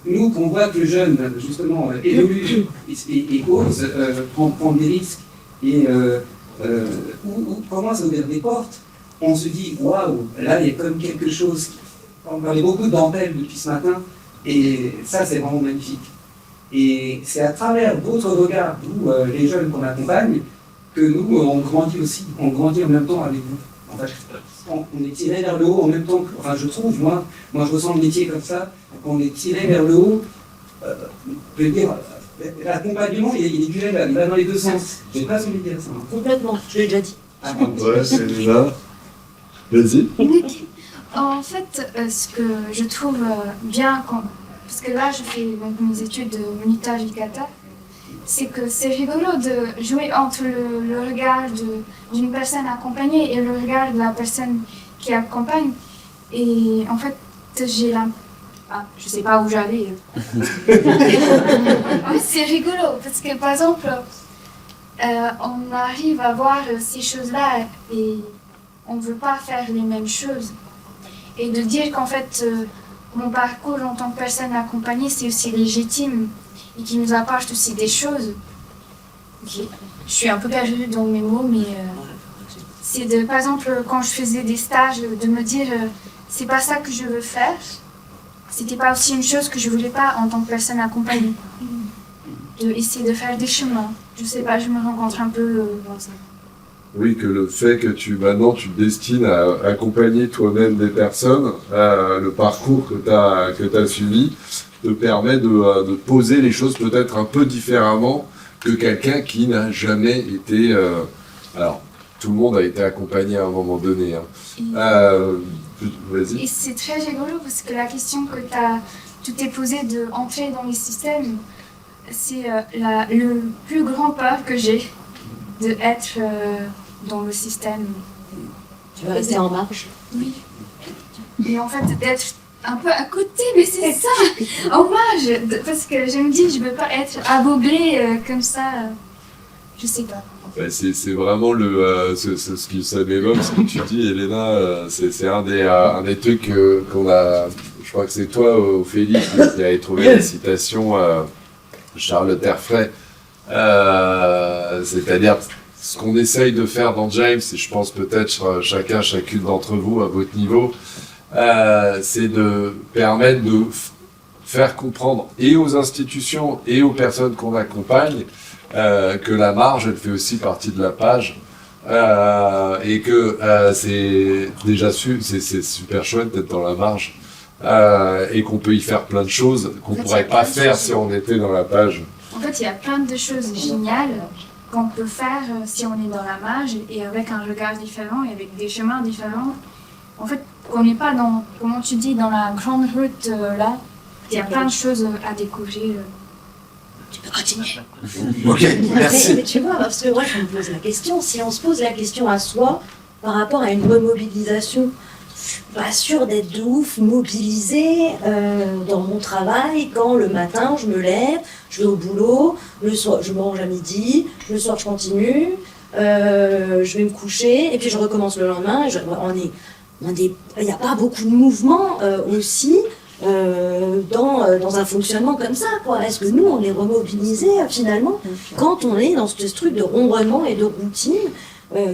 nous, qu'on voit que le jeune, justement, évolue et ose prendre des risques et commence à ouvrir des portes, on se dit, waouh, là, il y a comme quelque chose. On parlait beaucoup de dentelle depuis ce matin, et ça, c'est vraiment magnifique. Et c'est à travers votre regard, vous, les jeunes qu'on accompagne, que nous, on grandit aussi, on grandit en même temps avec vous. En fait, on est tiré vers le haut en même temps que, enfin, je trouve, moi je ressens le métier comme ça, on est tiré vers le haut, je veux dire, l'accompagnement, il est duel, il va dans les deux sens. Je n'ai pas envie de dire ça. Complètement, je l'ai déjà dit. Ouais, c'est déjà. Vas-y. En fait, ce que je trouve bien, parce que là je fais mes études de Munita Vicata, c'est que c'est rigolo de jouer entre le regard d'une personne accompagnée et le regard de la personne qui accompagne. Et en fait, je sais pas où j'allais. Mais c'est rigolo, parce que par exemple, on arrive à voir ces choses-là et on ne veut pas faire les mêmes choses. Et de dire qu'en fait, mon parcours en tant que personne accompagnée, c'est aussi légitime et qui nous apporte aussi des choses. Okay. Je suis un peu perdue dans mes mots, mais c'est de, par exemple, quand je faisais des stages, de me dire c'est pas ça que je veux faire. C'était pas aussi une chose que je voulais pas en tant que personne accompagnée. De essayer de faire des chemins. je sais pas, je me rencontre un peu dans ça. Oui, que le fait que maintenant tu te destines à accompagner toi-même des personnes, le parcours que tu as suivi te permet de poser les choses peut-être un peu différemment que quelqu'un qui n'a jamais été... alors, tout le monde a été accompagné à un moment donné. Vas-y. Et c'est très rigolo parce que la question que tu t'es posée de entrer dans les systèmes, c'est le plus grand peur que j'ai de être dans le système. Tu vas rester en marge. Oui. Et en fait, d'être un peu à côté, mais c'est ça, en marge, parce que je me dis, je veux pas être aveuglée comme ça, je sais pas. Ouais, c'est vraiment ce qui ça m'évoque, ce que tu dis, Elena, c'est un des trucs qu'on a, je crois que c'est toi, Ophélie, qui avait trouvé la citation Charles Terfray, c'est-à-dire ce qu'on essaye de faire dans James, et je pense peut-être chacune d'entre vous à votre niveau, c'est de permettre de faire comprendre et aux institutions et aux personnes qu'on accompagne que la marge, elle fait aussi partie de la page, et que c'est déjà c'est super chouette d'être dans la marge, et qu'on peut y faire plein de choses qu'on pourrait pas faire si on était dans la page. En fait, il y a plein de choses géniales qu'on peut faire si on est dans la marge et avec un regard différent et avec des chemins différents. En fait, qu'on n'est pas dans, comment tu dis, dans la grande route là. Il y a plein de choses à découvrir. Tu peux continuer. Ok, merci. Mais tu vois, parce que moi je me pose la question, si on se pose la question à soi par rapport à une remobilisation, je suis pas sûre d'être de ouf mobilisée dans mon travail quand le matin je me lève, je vais au boulot, le soir je mange à midi, le soir je continue, je vais me coucher et puis je recommence le lendemain. Il n'y a pas beaucoup de mouvement aussi. Dans un fonctionnement comme ça, quoi. Est-ce que nous, on est remobilisés finalement quand on est dans ce truc de ronronnement et de routine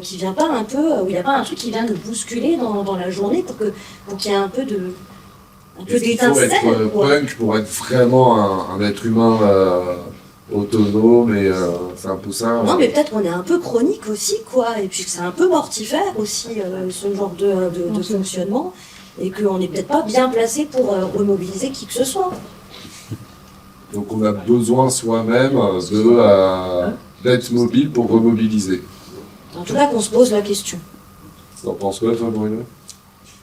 qui vient pas un peu, où il n'y a pas un truc qui vient nous bousculer dans la journée pour qu'il y ait un peu d'étincelle. Il faut être punk pour être vraiment un être humain autonome, et c'est un peu ça. Non, mais peut-être qu'on est un peu chronique aussi, quoi, et puis que c'est un peu mortifère aussi ce genre de fonctionnement. Et qu'on n'est peut-être pas bien placé pour remobiliser qui que ce soit. Donc on a besoin soi-même d'être mobile pour remobiliser. En tout cas, qu'on se pose la question. T'en penses quoi, toi, Bruno?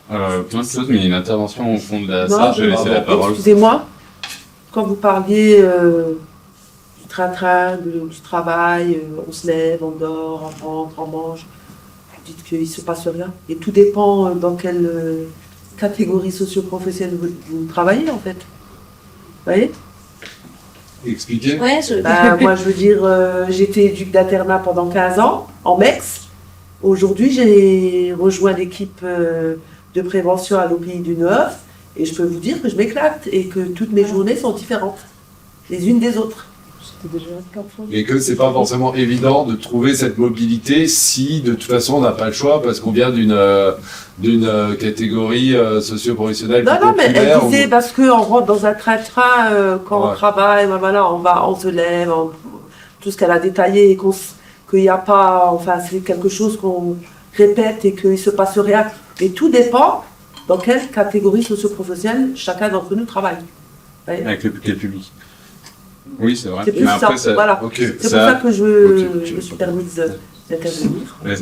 Plein de choses, mais il y a une intervention au fond de la salle, je vais laisser la parole. Excusez-moi, quand vous parliez du train-train, du travail, on se lève, on dort, on rentre, on mange, vous dites qu'il ne se passe rien. Et tout dépend dans quelle catégorie socio-professionnelle vous travaillez, en fait. Vous voyez? Expliquez. Ouais, Moi, je veux dire, j'étais éduque d'internat pendant 15 ans, en MEX. Aujourd'hui, j'ai rejoint l'équipe de prévention à l'OPI du Neuf, et je peux vous dire que je m'éclate, et que toutes mes journées sont différentes, les unes des autres. Et que c'est pas forcément évident de trouver cette mobilité si de toute façon on n'a pas le choix parce qu'on vient d'une catégorie socio-professionnelle. Non, mais elle disait parce qu'on rentre dans un train-train quand on travaille, ben voilà, on se lève, tout ce qu'elle a détaillé, et qu'il n'y a pas, enfin c'est quelque chose qu'on répète et qu'il ne se passe rien. Et tout dépend dans quelle catégorie socio-professionnelle chacun d'entre nous travaille. Avec quel public? Oui, c'est vrai. C'est plus mais après, ça, voilà. Okay. C'est pour ça que je me suis permise d'intervenir.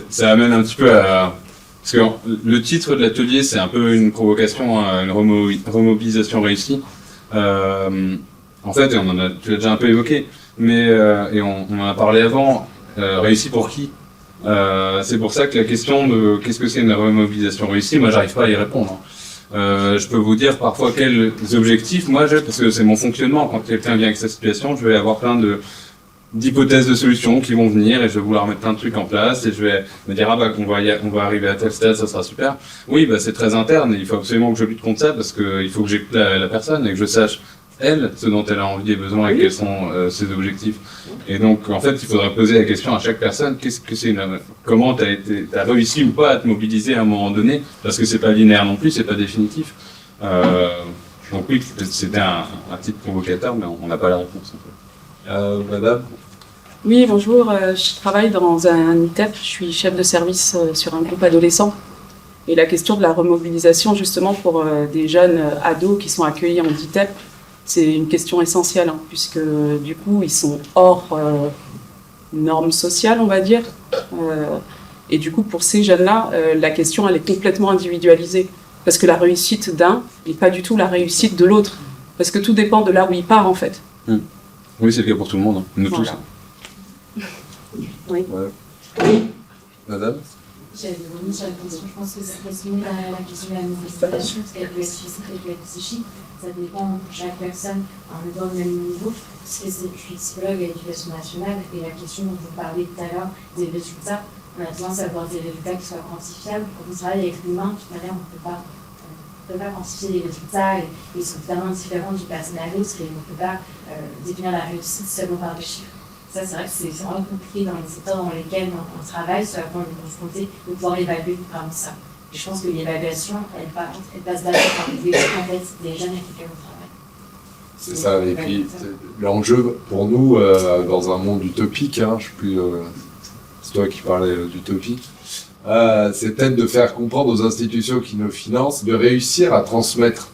Ça amène un petit peu à... Parce que le titre de l'atelier, c'est un peu une provocation, une remobilisation réussie. En fait, tu l'as déjà un peu évoqué, mais et on en a parlé avant, réussi pour qui? C'est pour ça que la question de qu'est-ce que c'est une remobilisation réussie, moi j'arrive pas à y répondre. Je peux vous dire parfois quels objectifs moi j'ai, parce que c'est mon fonctionnement. Quand quelqu'un vient avec sa situation, je vais avoir plein d'hypothèses de solutions qui vont venir et je vais vouloir mettre plein de trucs en place et je vais me dire on va arriver à tel stade, ça sera super. Oui, c'est très interne et il faut absolument que je lutte contre ça parce qu'il faut que j'écoute la personne et que je sache elle ce dont elle a envie et besoin et quels sont ses objectifs. Et donc en fait il faudrait poser la question à chaque personne comment t'as réussi ou pas à te mobiliser à un moment donné, parce que c'est pas linéaire non plus, c'est pas définitif. Donc oui, c'était un titre provocateur, mais on n'a pas la réponse en fait. Madame? Oui, bonjour. Je travaille dans un ITEP. Je suis chef de service sur un groupe adolescent. Et la question de la remobilisation, justement, pour des jeunes ados qui sont accueillis en ITEP, c'est une question essentielle, hein, puisque du coup, ils sont hors normes sociales, on va dire. Et du coup, pour ces jeunes-là, la question, elle est complètement individualisée. Parce que la réussite d'un n'est pas du tout la réussite de l'autre. Parce que tout dépend de là où il part, en fait. Oui, c'est le cas pour tout le monde, hein. Nous Voilà. tous. Oui. Ouais. Madame? J'avais remis sur la question, je pense que ça résume la question de la manifestation, parce qu'elle peut être physique, elle peut être psychique, ça dépend pour chaque personne, en le temps au même niveau, parce que je suis psychologue à l'éducation nationale, et la question dont vous parliez tout à l'heure, des résultats, on a tendance à avoir des résultats qui soient quantifiables. Quand on travaille avec l'humain, de toute manière, on ne peut pas quantifier les résultats, et ils sont totalement différents du personne à l'autre, et on ne peut pas définir la réussite seulement par des chiffres. Ça, c'est vrai que c'est vraiment compliqué dans les secteurs dans lesquels on travaille, sur laquelle on est confronté, de pouvoir évaluer vraiment ça. Et je pense que l'évaluation, elle passe d'abord par les études en fait, des jeunes avec lesquels on travaille. C'est ça, et puis l'enjeu pour nous, dans un monde utopique, hein, je sais plus, c'est toi qui parlais d'utopie, c'est peut-être de faire comprendre aux institutions qui nous financent, de réussir à transmettre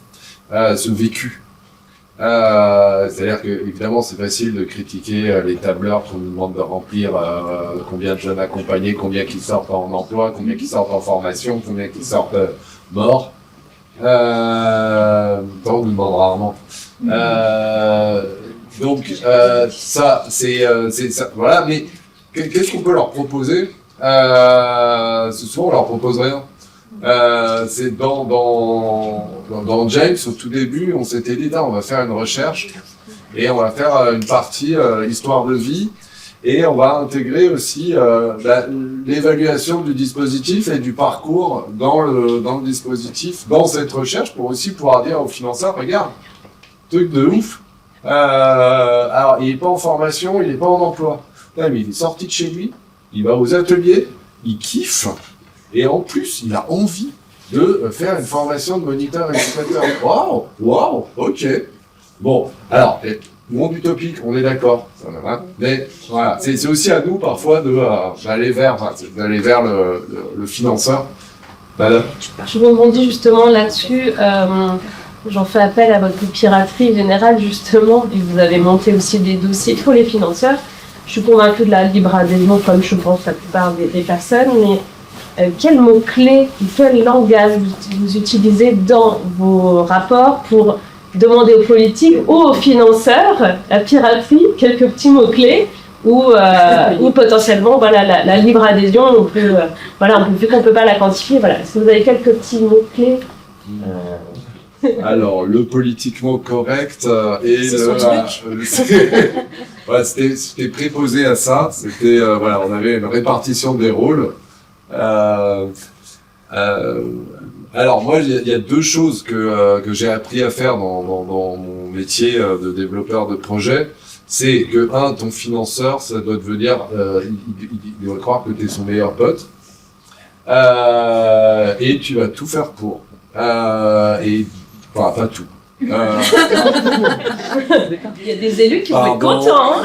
ce vécu. C'est-à-dire que évidemment c'est facile de critiquer les tableurs qu'on nous demande de remplir, combien de jeunes accompagnés, combien qui sortent en emploi, combien qui sortent en formation, combien qui sortent morts. On nous demande rarement. Donc ça c'est ça, voilà. Mais qu'est-ce qu'on peut leur proposer? Ce soir on leur propose rien. C'est dans James, au tout début, on s'était dit, on va faire une recherche et on va faire une partie histoire de vie et on va intégrer aussi l'évaluation du dispositif et du parcours dans le dispositif, dans cette recherche, pour aussi pouvoir dire aux financeurs, regarde, truc de ouf, alors il n'est pas en formation, il n'est pas en emploi, mais il est sorti de chez lui, il va aux ateliers, il kiffe. Et en plus, il a envie de faire une formation de moniteur éducateur. Waouh, ok. Bon, alors, monde utopique, on est d'accord, hein, mais voilà, c'est aussi à nous parfois d'aller vers le financeur. Madame. Je rebondis justement là-dessus. J'en fais appel à votre piraterie générale justement, et vous avez monté aussi des dossiers pour les financeurs. Je suis convaincue de la libre adhésion, comme je pense la plupart des personnes, mais quels mots-clés, quel langage vous utilisez dans vos rapports pour demander aux politiques ou aux financeurs la piraterie, quelques petits mots-clés ou potentiellement voilà, la libre adhésion, on peut, vu qu'on ne peut pas la quantifier, voilà. Est-ce que vous avez quelques petits mots-clés Alors, le politiquement correct et c'était préposé à ça. C'était on avait une répartition des rôles. Alors moi, il y a deux choses que j'ai appris à faire dans mon métier de développeur de projet. C'est que ton financeur, ça doit devenir, il doit croire que tu es son meilleur pote, et tu vas tout faire pour. Enfin, pas tout. Il y a des élus qui vont être contents.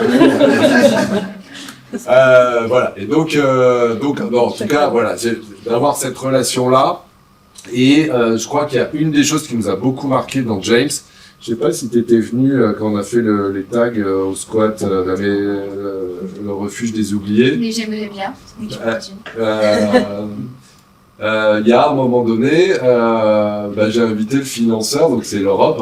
Voilà. Et donc en tout cas, voilà, c'est d'avoir cette relation-là. Et je crois qu'il y a une des choses qui nous a beaucoup marqué dans James. Je sais pas si tu étais venu quand on a fait les tags au squat, le refuge des oubliés. Mais j'aimerais bien. Il y a un moment donné, j'ai invité le financeur, donc c'est l'Europe,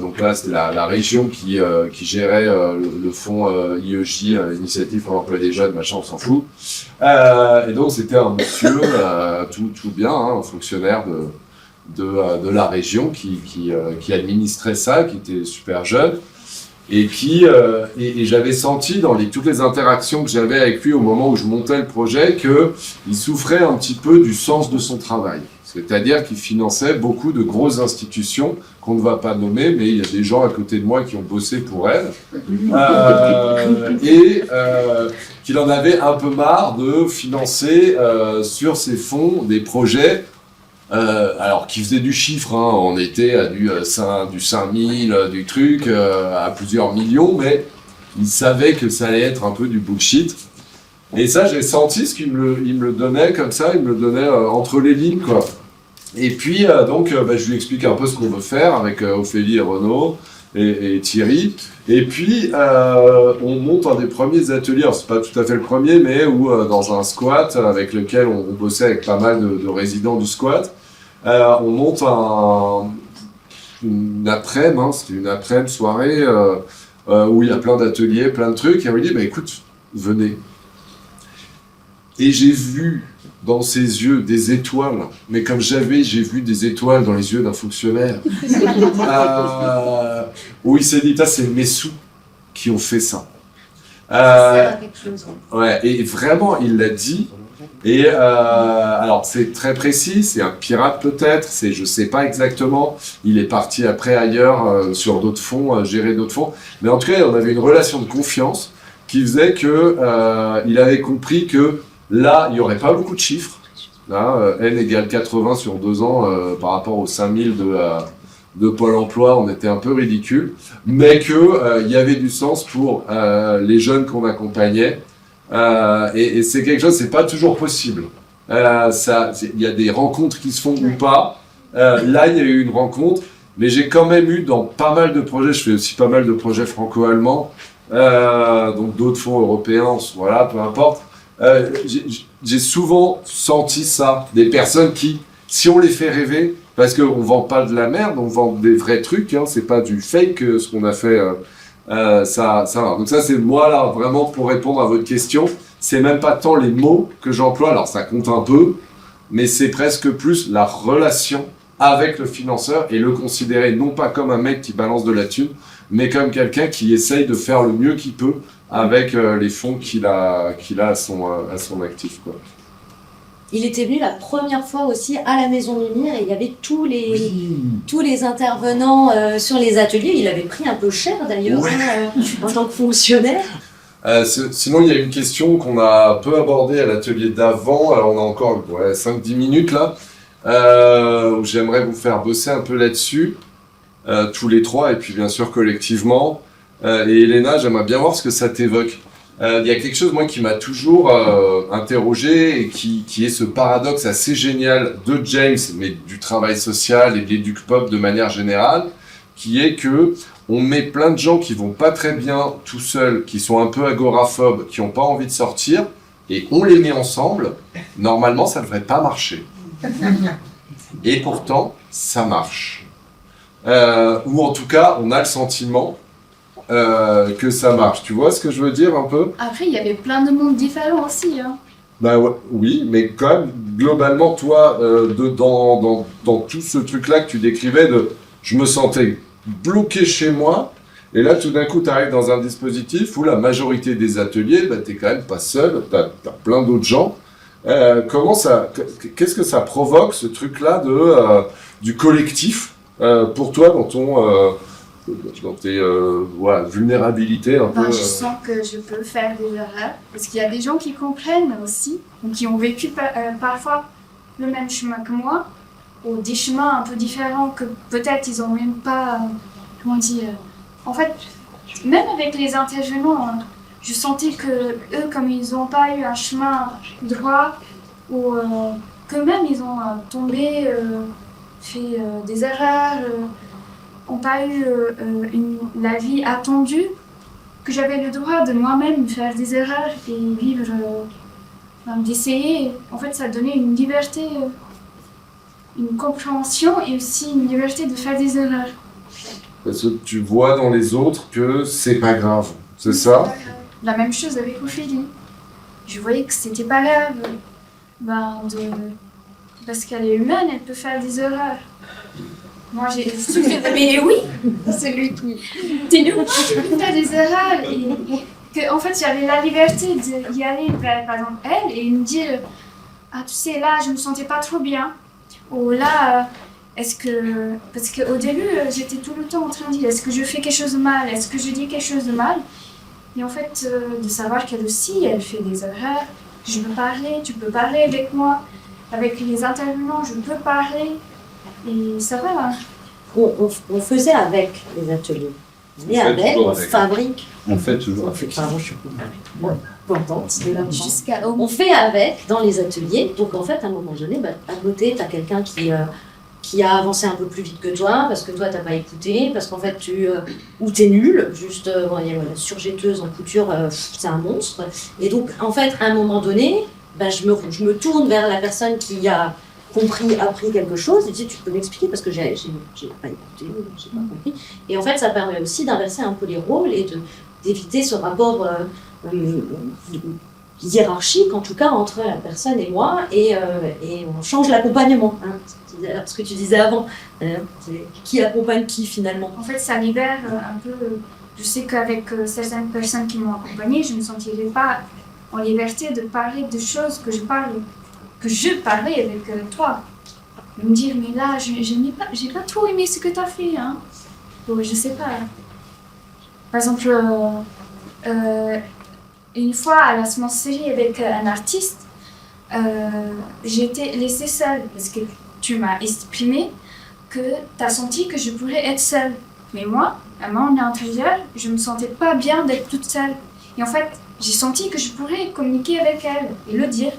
donc là c'était la région qui gérait le fonds IEJ, Initiative pour l'emploi des jeunes, machin, on s'en fout. Et donc c'était un monsieur, tout bien, un fonctionnaire de la région qui administrait ça, qui était super jeune. Et et j'avais senti dans toutes les interactions que j'avais avec lui au moment où je montais le projet qu'il souffrait un petit peu du sens de son travail. C'est-à-dire qu'il finançait beaucoup de grosses institutions qu'on ne va pas nommer, mais il y a des gens à côté de moi qui ont bossé pour elles. Qu'il en avait un peu marre de financer sur ses fonds des projets alors qui faisait du chiffre, on était à du 5000, du truc, à plusieurs millions, mais il savait que ça allait être un peu du bullshit. Et ça, j'ai senti ce qu'il me le donnait comme ça, il me le donnait entre les lignes, quoi. Et puis, je lui explique un peu ce qu'on veut faire avec Ophélie et Renaud et Thierry. Et puis, on monte un des premiers ateliers, alors c'est pas tout à fait le premier, mais où dans un squat avec lequel on bossait avec pas mal de résidents du squat, on monte une après-midi, c'était une après-midi soirée où il y a plein d'ateliers, plein de trucs, et on lui dit, écoute, venez. Et j'ai vu dans ses yeux des étoiles, mais comme j'ai vu des étoiles dans les yeux d'un fonctionnaire, où il s'est dit, c'est mes sous qui ont fait ça. Ouais, et vraiment, il l'a dit. Et alors, c'est très précis, c'est un pirate peut-être, je sais pas exactement. Il est parti après ailleurs sur d'autres fonds, gérer d'autres fonds. Mais en tout cas, on avait une relation de confiance qui faisait que il avait compris que là, il n'y aurait pas beaucoup de chiffres. Là, N égale 80 sur 2 ans par rapport aux 5000 de Pôle emploi, on était un peu ridicule. Mais qu'il y avait du sens pour les jeunes qu'on accompagnait. Et c'est quelque chose, c'est pas toujours possible. Il y a des rencontres qui se font ou pas. Là, il y a eu une rencontre. Mais j'ai quand même eu dans pas mal de projets, je fais aussi pas mal de projets franco-allemands, donc d'autres fonds européens, voilà, peu importe. J'ai souvent senti ça, des personnes qui, si on les fait rêver, parce qu'on vend pas de la merde, on vend des vrais trucs, c'est pas du fake ce qu'on a fait, ça va. Donc ça c'est moi là, vraiment pour répondre à votre question, c'est même pas tant les mots que j'emploie, alors ça compte un peu, mais c'est presque plus la relation avec le financeur et le considérer non pas comme un mec qui balance de la thune, mais comme quelqu'un qui essaye de faire le mieux qu'il peut avec les fonds qu'il a à son actif, quoi. Il était venu la première fois aussi à la Maison Mimir et il y avait tous les intervenants sur les ateliers. Il avait pris un peu cher d'ailleurs en tant que fonctionnaire. Sinon, il y a une question qu'on a peu abordée à l'atelier d'avant. Alors, on a encore 5-10 minutes là, où j'aimerais vous faire bosser un peu là-dessus, tous les trois, et puis bien sûr collectivement. Et Elena, j'aimerais bien voir ce que ça t'évoque. Il y a quelque chose, moi, qui m'a toujours interrogé et qui est ce paradoxe assez génial de James, mais du travail social et de l'éduc-pop de manière générale, qui est que on met plein de gens qui vont pas très bien tout seuls, qui sont un peu agoraphobes, qui n'ont pas envie de sortir, et on les met ensemble. Normalement, ça ne devrait pas marcher. Et pourtant, ça marche. Ou en tout cas, on a le sentiment que ça marche. Tu vois ce que je veux dire un peu? Après, il y avait plein de mondes différents aussi. Oui, mais quand même, globalement, toi, dans tout ce truc-là que tu décrivais, je me sentais bloqué chez moi, et là, tout d'un coup, tu arrives dans un dispositif où la majorité des ateliers, t'es quand même pas seul, t'as plein d'autres gens. Qu'est-ce que ça provoque, ce truc-là du collectif, pour toi, dans tes vulnérabilités un peu. Je sens que je peux faire des erreurs, parce qu'il y a des gens qui comprennent aussi, qui ont vécu parfois le même chemin que moi, ou des chemins un peu différents que peut-être ils n'ont même pas, en fait, même avec les intervenants, je sentais que eux, comme ils n'ont pas eu un chemin droit, ou que même ils ont tombé, fait des erreurs, n'ont pas eu la vie attendue, que j'avais le droit de moi-même faire des erreurs et vivre, d'essayer. En fait, ça donnait une liberté, une compréhension et aussi une liberté de faire des erreurs. Parce que tu vois dans les autres que c'est pas grave, c'est ça? La même chose avec Ophélie. Je voyais que c'était pas grave, parce qu'elle est humaine, elle peut faire des erreurs. Moi, j'ai dit, mais oui, c'est lui qui. T'es nous, je peux faire des erreurs. Et que, en fait, j'avais la liberté d'y aller vers, par exemple, elle, et me dire, tu sais, là, je me sentais pas trop bien. Ou là, parce qu'au début, j'étais tout le temps en train de dire, est-ce que je fais quelque chose de mal? Est-ce que je dis quelque chose de mal? Et en fait, de savoir qu'elle aussi, elle fait des erreurs. Je peux parler, tu peux parler avec moi. Avec les intervenants, je peux parler. Et ça va. On faisait avec les ateliers. On est avec, on fabrique. On fait toujours. On fait on fait avec dans les ateliers. Donc en fait, à un moment donné, à côté, tu as quelqu'un qui a avancé un peu plus vite que toi, parce que toi, tu n'as pas écouté, parce qu'en fait, ou tu es nul, juste, la surjetteuse en couture, c'est un monstre. Et donc, en fait, à un moment donné, je me tourne vers la personne qui a appris quelque chose, et tu peux m'expliquer, parce que j'ai pas écouté, j'ai pas compris. Et en fait, ça permet aussi d'inverser un peu les rôles et d'éviter ce rapport hiérarchique, en tout cas, entre la personne et moi, et on change l'accompagnement. Hein, ce que tu disais avant, qui accompagne qui finalement? En fait, ça libère un peu. Je sais qu'avec certaines personnes qui m'ont accompagnée, je ne me sentirais pas en liberté de parler de choses que je parlais avec toi. De me dire, mais là, j'ai pas trop aimé ce que tu as fait. Hein. Bon, je sais pas. Par exemple, une fois à la semencerie avec un artiste, j'ai été laissée seule parce que tu m'as exprimé que tu as senti que je pourrais être seule. Mais moi, à mon intérieur, je me sentais pas bien d'être toute seule. Et en fait, j'ai senti que je pourrais communiquer avec elle et le dire.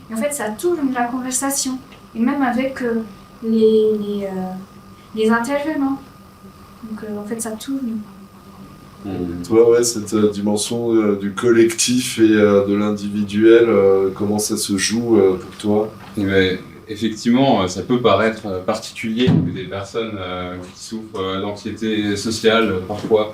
Et en fait, ça tourne la conversation. Et même avec les intervenants. Donc en fait, ça tourne. Toi, cette dimension du collectif et de l'individuel, comment ça se joue pour toi? Mais, effectivement, ça peut paraître particulier que des personnes qui souffrent d'anxiété sociale, parfois,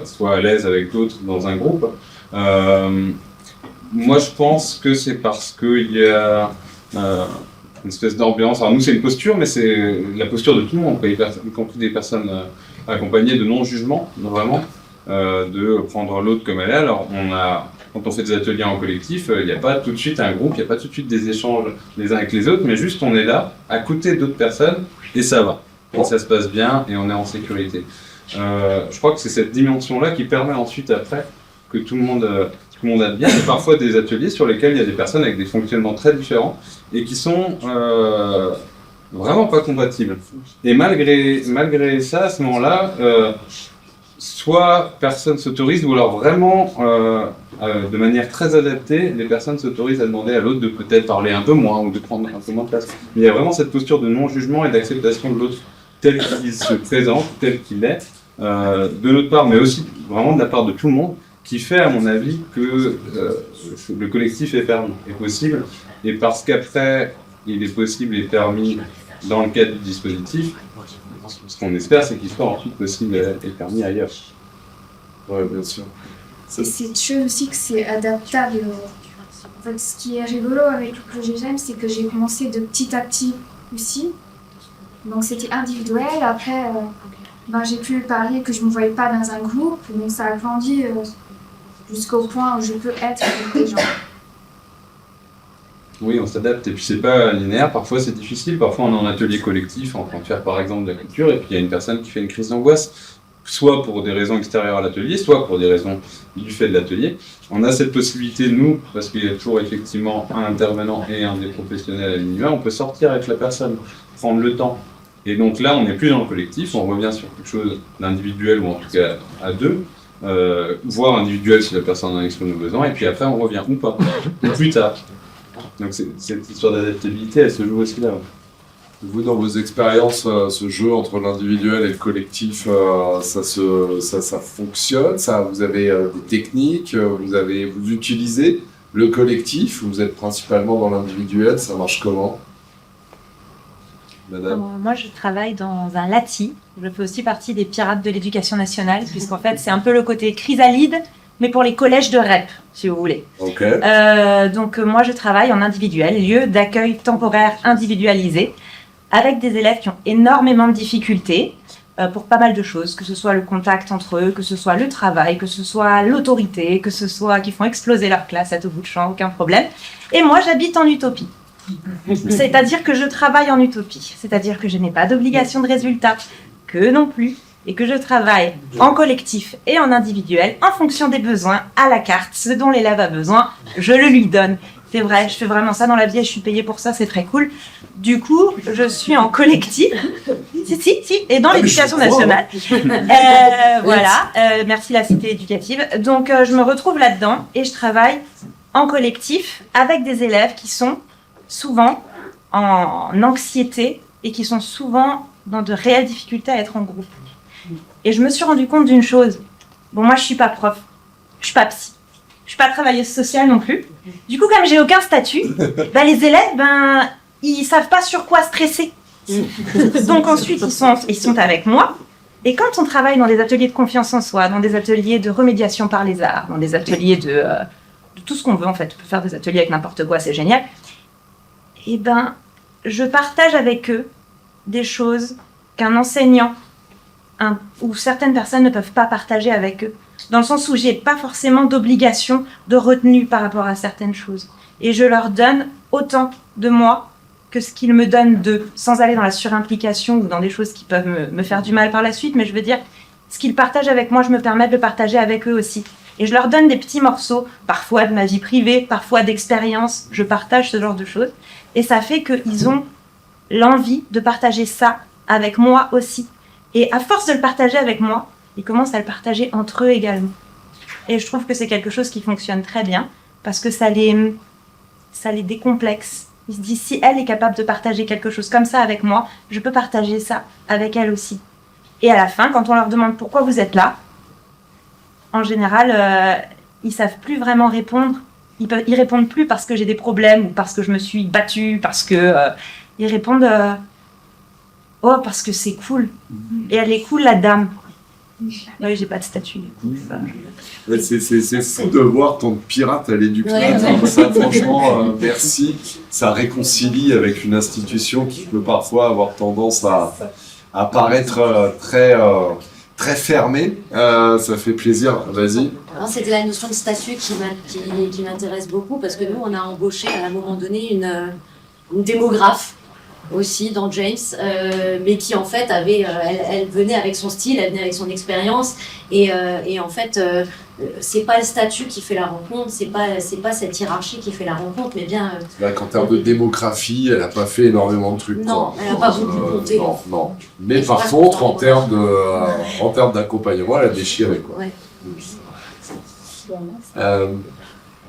soient à l'aise avec d'autres dans un groupe. Moi, je pense que c'est parce qu'il y a une espèce d'ambiance. Alors nous, c'est une posture, mais c'est la posture de tout le monde, y compris des personnes accompagnées de non-jugement, vraiment, de prendre l'autre comme elle est. Alors, quand on fait des ateliers en collectif, il n'y a pas tout de suite un groupe, il n'y a pas tout de suite des échanges les uns avec les autres, mais juste on est là, à côté d'autres personnes, et ça va. Et ça se passe bien, et on est en sécurité. Je crois que c'est cette dimension-là qui permet ensuite, après, que tout le monde aime bien. Il y a parfois des ateliers sur lesquels il y a des personnes avec des fonctionnements très différents, et qui sont vraiment pas compatibles. Et malgré ça, à ce moment-là, soit personne s'autorise, ou alors vraiment, de manière très adaptée, les personnes s'autorisent à demander à l'autre de peut-être parler un peu moins, ou de prendre un peu moins de place. Mais il y a vraiment cette posture de non-jugement et d'acceptation de l'autre tel qu'il se présente, tel qu'il est, de notre part, mais aussi vraiment de la part de tout le monde, qui fait, à mon avis, que le collectif est permis, est possible, et parce qu'après, il est possible et permis dans le cadre du dispositif, ce qu'on espère, c'est qu'il soit ensuite possible et permis ailleurs. Oui, bien sûr. Et c'est sûr aussi que c'est adaptable. En fait, ce qui est rigolo avec le projet GEM, c'est que j'ai commencé de petit à petit aussi. Donc c'était individuel. Après, j'ai pu parler que je ne me voyais pas dans un groupe. Donc ça a grandi jusqu'au point où je peux être avec des gens. Oui, on s'adapte, et puis c'est pas linéaire, parfois c'est difficile, parfois on est en atelier collectif, en train de faire par exemple de la culture, et puis il y a une personne qui fait une crise d'angoisse, soit pour des raisons extérieures à l'atelier, soit pour des raisons du fait de l'atelier. On a cette possibilité, nous, parce qu'il y a toujours effectivement un intervenant et un des professionnels à minima, on peut sortir avec la personne, prendre le temps. Et donc là, on n'est plus dans le collectif, on revient sur quelque chose d'individuel, ou en tout cas à deux, voire individuel si la personne en exprime le besoin, et puis après on revient, ou pas, ou plus tard. Donc cette histoire d'adaptabilité, elle se joue aussi là. Vous, dans vos expériences, ce jeu entre l'individuel et le collectif, ça fonctionne, vous avez des techniques, vous utilisez le collectif, vous êtes principalement dans l'individuel, ça marche comment? Madame? Moi, je travaille dans un LATI. Je fais aussi partie des pirates de l'éducation nationale, puisqu'en fait, c'est un peu le côté chrysalide, mais pour les collèges de REP, si vous voulez. Okay. Donc, moi, je travaille en individuel, lieu d'accueil temporaire individualisé, avec des élèves qui ont énormément de difficultés pour pas mal de choses, que ce soit le contact entre eux, que ce soit le travail, que ce soit l'autorité, que ce soit qu'ils font exploser leur classe à tout bout de champ, aucun problème. Et moi, j'habite en utopie. C'est-à-dire que je travaille en utopie. C'est-à-dire que je n'ai pas d'obligation de résultat, que non plus, et que je travaille en collectif et en individuel en fonction des besoins, à la carte. Ce dont l'élève a besoin, je le lui donne. C'est vrai, je fais vraiment ça dans la vie et je suis payée pour ça, c'est très cool. Du coup, je suis en collectif Si, et dans l'éducation nationale. Voilà, merci la cité éducative. Donc, je me retrouve là-dedans et je travaille en collectif avec des élèves qui sont souvent en anxiété et qui sont souvent dans de réelles difficultés à être en groupe. Et je me suis rendu compte d'une chose. Bon, moi, je suis pas prof, je suis pas psy, je suis pas travailleuse sociale non plus. Du coup, comme j'ai aucun statut, les élèves, ils savent pas sur quoi stresser. Donc ensuite, ils sont avec moi. Et quand on travaille dans des ateliers de confiance en soi, dans des ateliers de remédiation par les arts, dans des ateliers de tout ce qu'on veut en fait, on peut faire des ateliers avec n'importe quoi, c'est génial. Et je partage avec eux des choses qu'un enseignant ou certaines personnes ne peuvent pas partager avec eux, dans le sens où j'ai pas forcément d'obligation de retenue par rapport à certaines choses. Et je leur donne autant de moi que ce qu'ils me donnent d'eux, sans aller dans la surimplication ou dans des choses qui peuvent me faire du mal par la suite, mais je veux dire, ce qu'ils partagent avec moi, je me permets de le partager avec eux aussi. Et je leur donne des petits morceaux, parfois de ma vie privée, parfois d'expérience, je partage ce genre de choses, et ça fait qu'ils ont l'envie de partager ça avec moi aussi. Et à force de le partager avec moi, ils commencent à le partager entre eux également. Et je trouve que c'est quelque chose qui fonctionne très bien, parce que ça les décomplexe. Ils se disent, si elle est capable de partager quelque chose comme ça avec moi, je peux partager ça avec elle aussi. Et à la fin, quand on leur demande pourquoi vous êtes là, en général, ils savent plus vraiment répondre. Ils répondent plus parce que j'ai des problèmes ou parce que je me suis battue, parce que ils répondent oh, parce que c'est cool. Et elle est cool, la dame. Oui, j'ai pas de statut. C'est fou de voir ton pirate à l'éducation. Ouais. Ça, franchement, merci. Ça réconcilie avec une institution qui peut parfois avoir tendance à paraître très fermée. Ça fait plaisir. Vas-y. C'était la notion de statut qui m'intéresse beaucoup, parce que nous, on a embauché à un moment donné une démographe aussi dans James, mais qui en fait elle venait avec son style, elle venait avec son expérience, et en fait c'est pas le statut qui fait la rencontre, c'est pas cette hiérarchie qui fait la rencontre, mais bien En termes de démographie, elle n'a pas fait énormément de trucs. Non, elle n'a pas beaucoup compté. Non. Mais par contre, en termes d'accompagnement, elle a déchiré, quoi. Ouais.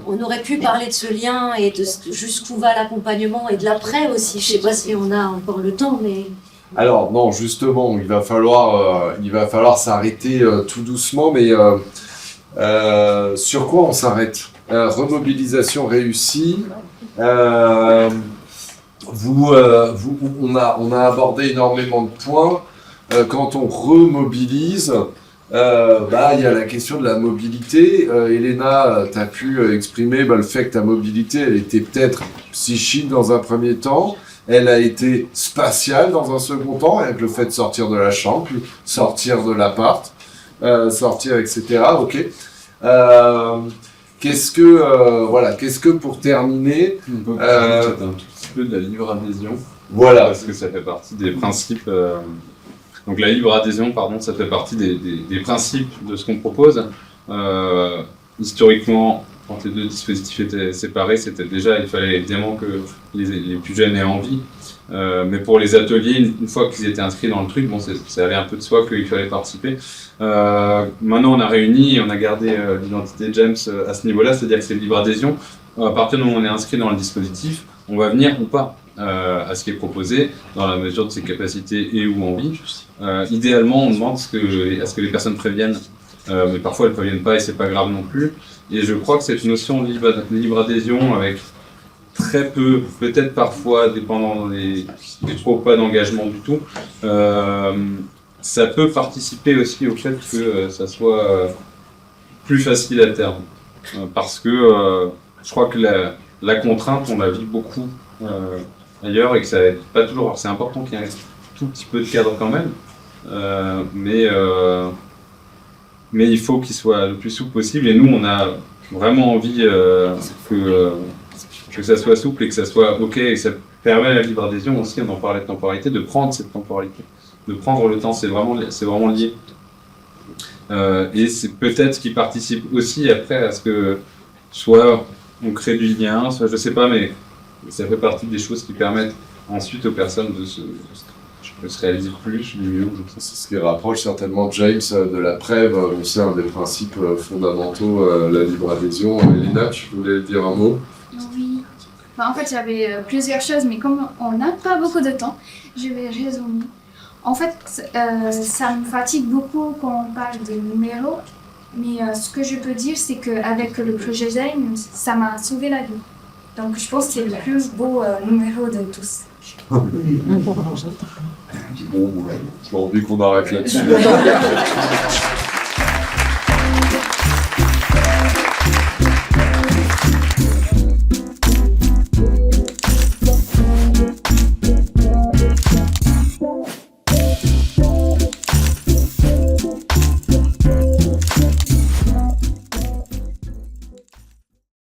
On aurait pu parler de ce lien et de jusqu'où va l'accompagnement et de l'après aussi. Je ne sais pas si on a encore le temps, mais... Alors non, justement, il va falloir s'arrêter tout doucement, mais sur quoi on s'arrête? Remobilisation réussie. On a abordé énormément de points. Quand on remobilise, il y a la question de la mobilité. Elena, tu as pu exprimer le fait que ta mobilité, elle était peut-être psychique dans un premier temps, elle a été spatiale dans un second temps, avec le fait de sortir de la chambre, puis sortir de l'appart, sortir, etc. Ok. Qu'est-ce que pour terminer, on peut parler un petit peu de la libre adhésion. Voilà. Parce que ça fait partie des principes. Donc la libre adhésion, ça fait partie des principes de ce qu'on propose. Historiquement, quand les deux dispositifs étaient séparés, il fallait évidemment que les plus jeunes aient envie. Mais pour les ateliers, une fois qu'ils étaient inscrits dans le truc, ça allait un peu de soi qu'il fallait participer. Maintenant, on a réuni et on a gardé l'identité James à ce niveau-là, c'est-à-dire que c'est libre adhésion. À partir du moment où on est inscrit dans le dispositif, on va venir ou pas à ce qui est proposé, dans la mesure de ses capacités et ou envie. Idéalement, on demande à ce que les personnes préviennent, mais parfois elles ne préviennent pas et c'est pas grave non plus. Et je crois que cette notion de libre adhésion, avec très peu, peut-être parfois dépendant des trop pas d'engagement du tout, ça peut participer aussi au fait que ça soit plus facile à terme. Parce que je crois que la contrainte, on la vit beaucoup ailleurs et que ça n'est pas toujours. Alors c'est important qu'il y ait un tout petit peu de cadre quand même, mais il faut qu'il soit le plus souple possible. Et nous, on a vraiment envie que ça soit souple et que ça soit OK. Et ça permet la libre adhésion aussi, on en parlait de temporalité, de prendre cette temporalité, de prendre le temps. C'est vraiment lié. Et c'est peut-être ce qui participe aussi après à ce que soit on crée du lien, soit je sais pas, mais ça fait partie des choses qui permettent ensuite aux personnes de se... peut se réaliser plus, mieux, je pense. C'est ce qui rapproche certainement James de la Prève, c'est un des principes fondamentaux, la libre adhésion. Elina, tu voulais dire un mot? Oui. Bah, en fait, j'avais plusieurs choses, mais comme on n'a pas beaucoup de temps, je vais résumer. En fait, ça me fatigue beaucoup quand on parle de numéros, mais ce que je peux dire, c'est qu'avec le projet James, ça m'a sauvé la vie. Donc, je pense que c'est le plus beau numéro de tous. Bon, j'ai envie qu'on arrête là-dessus.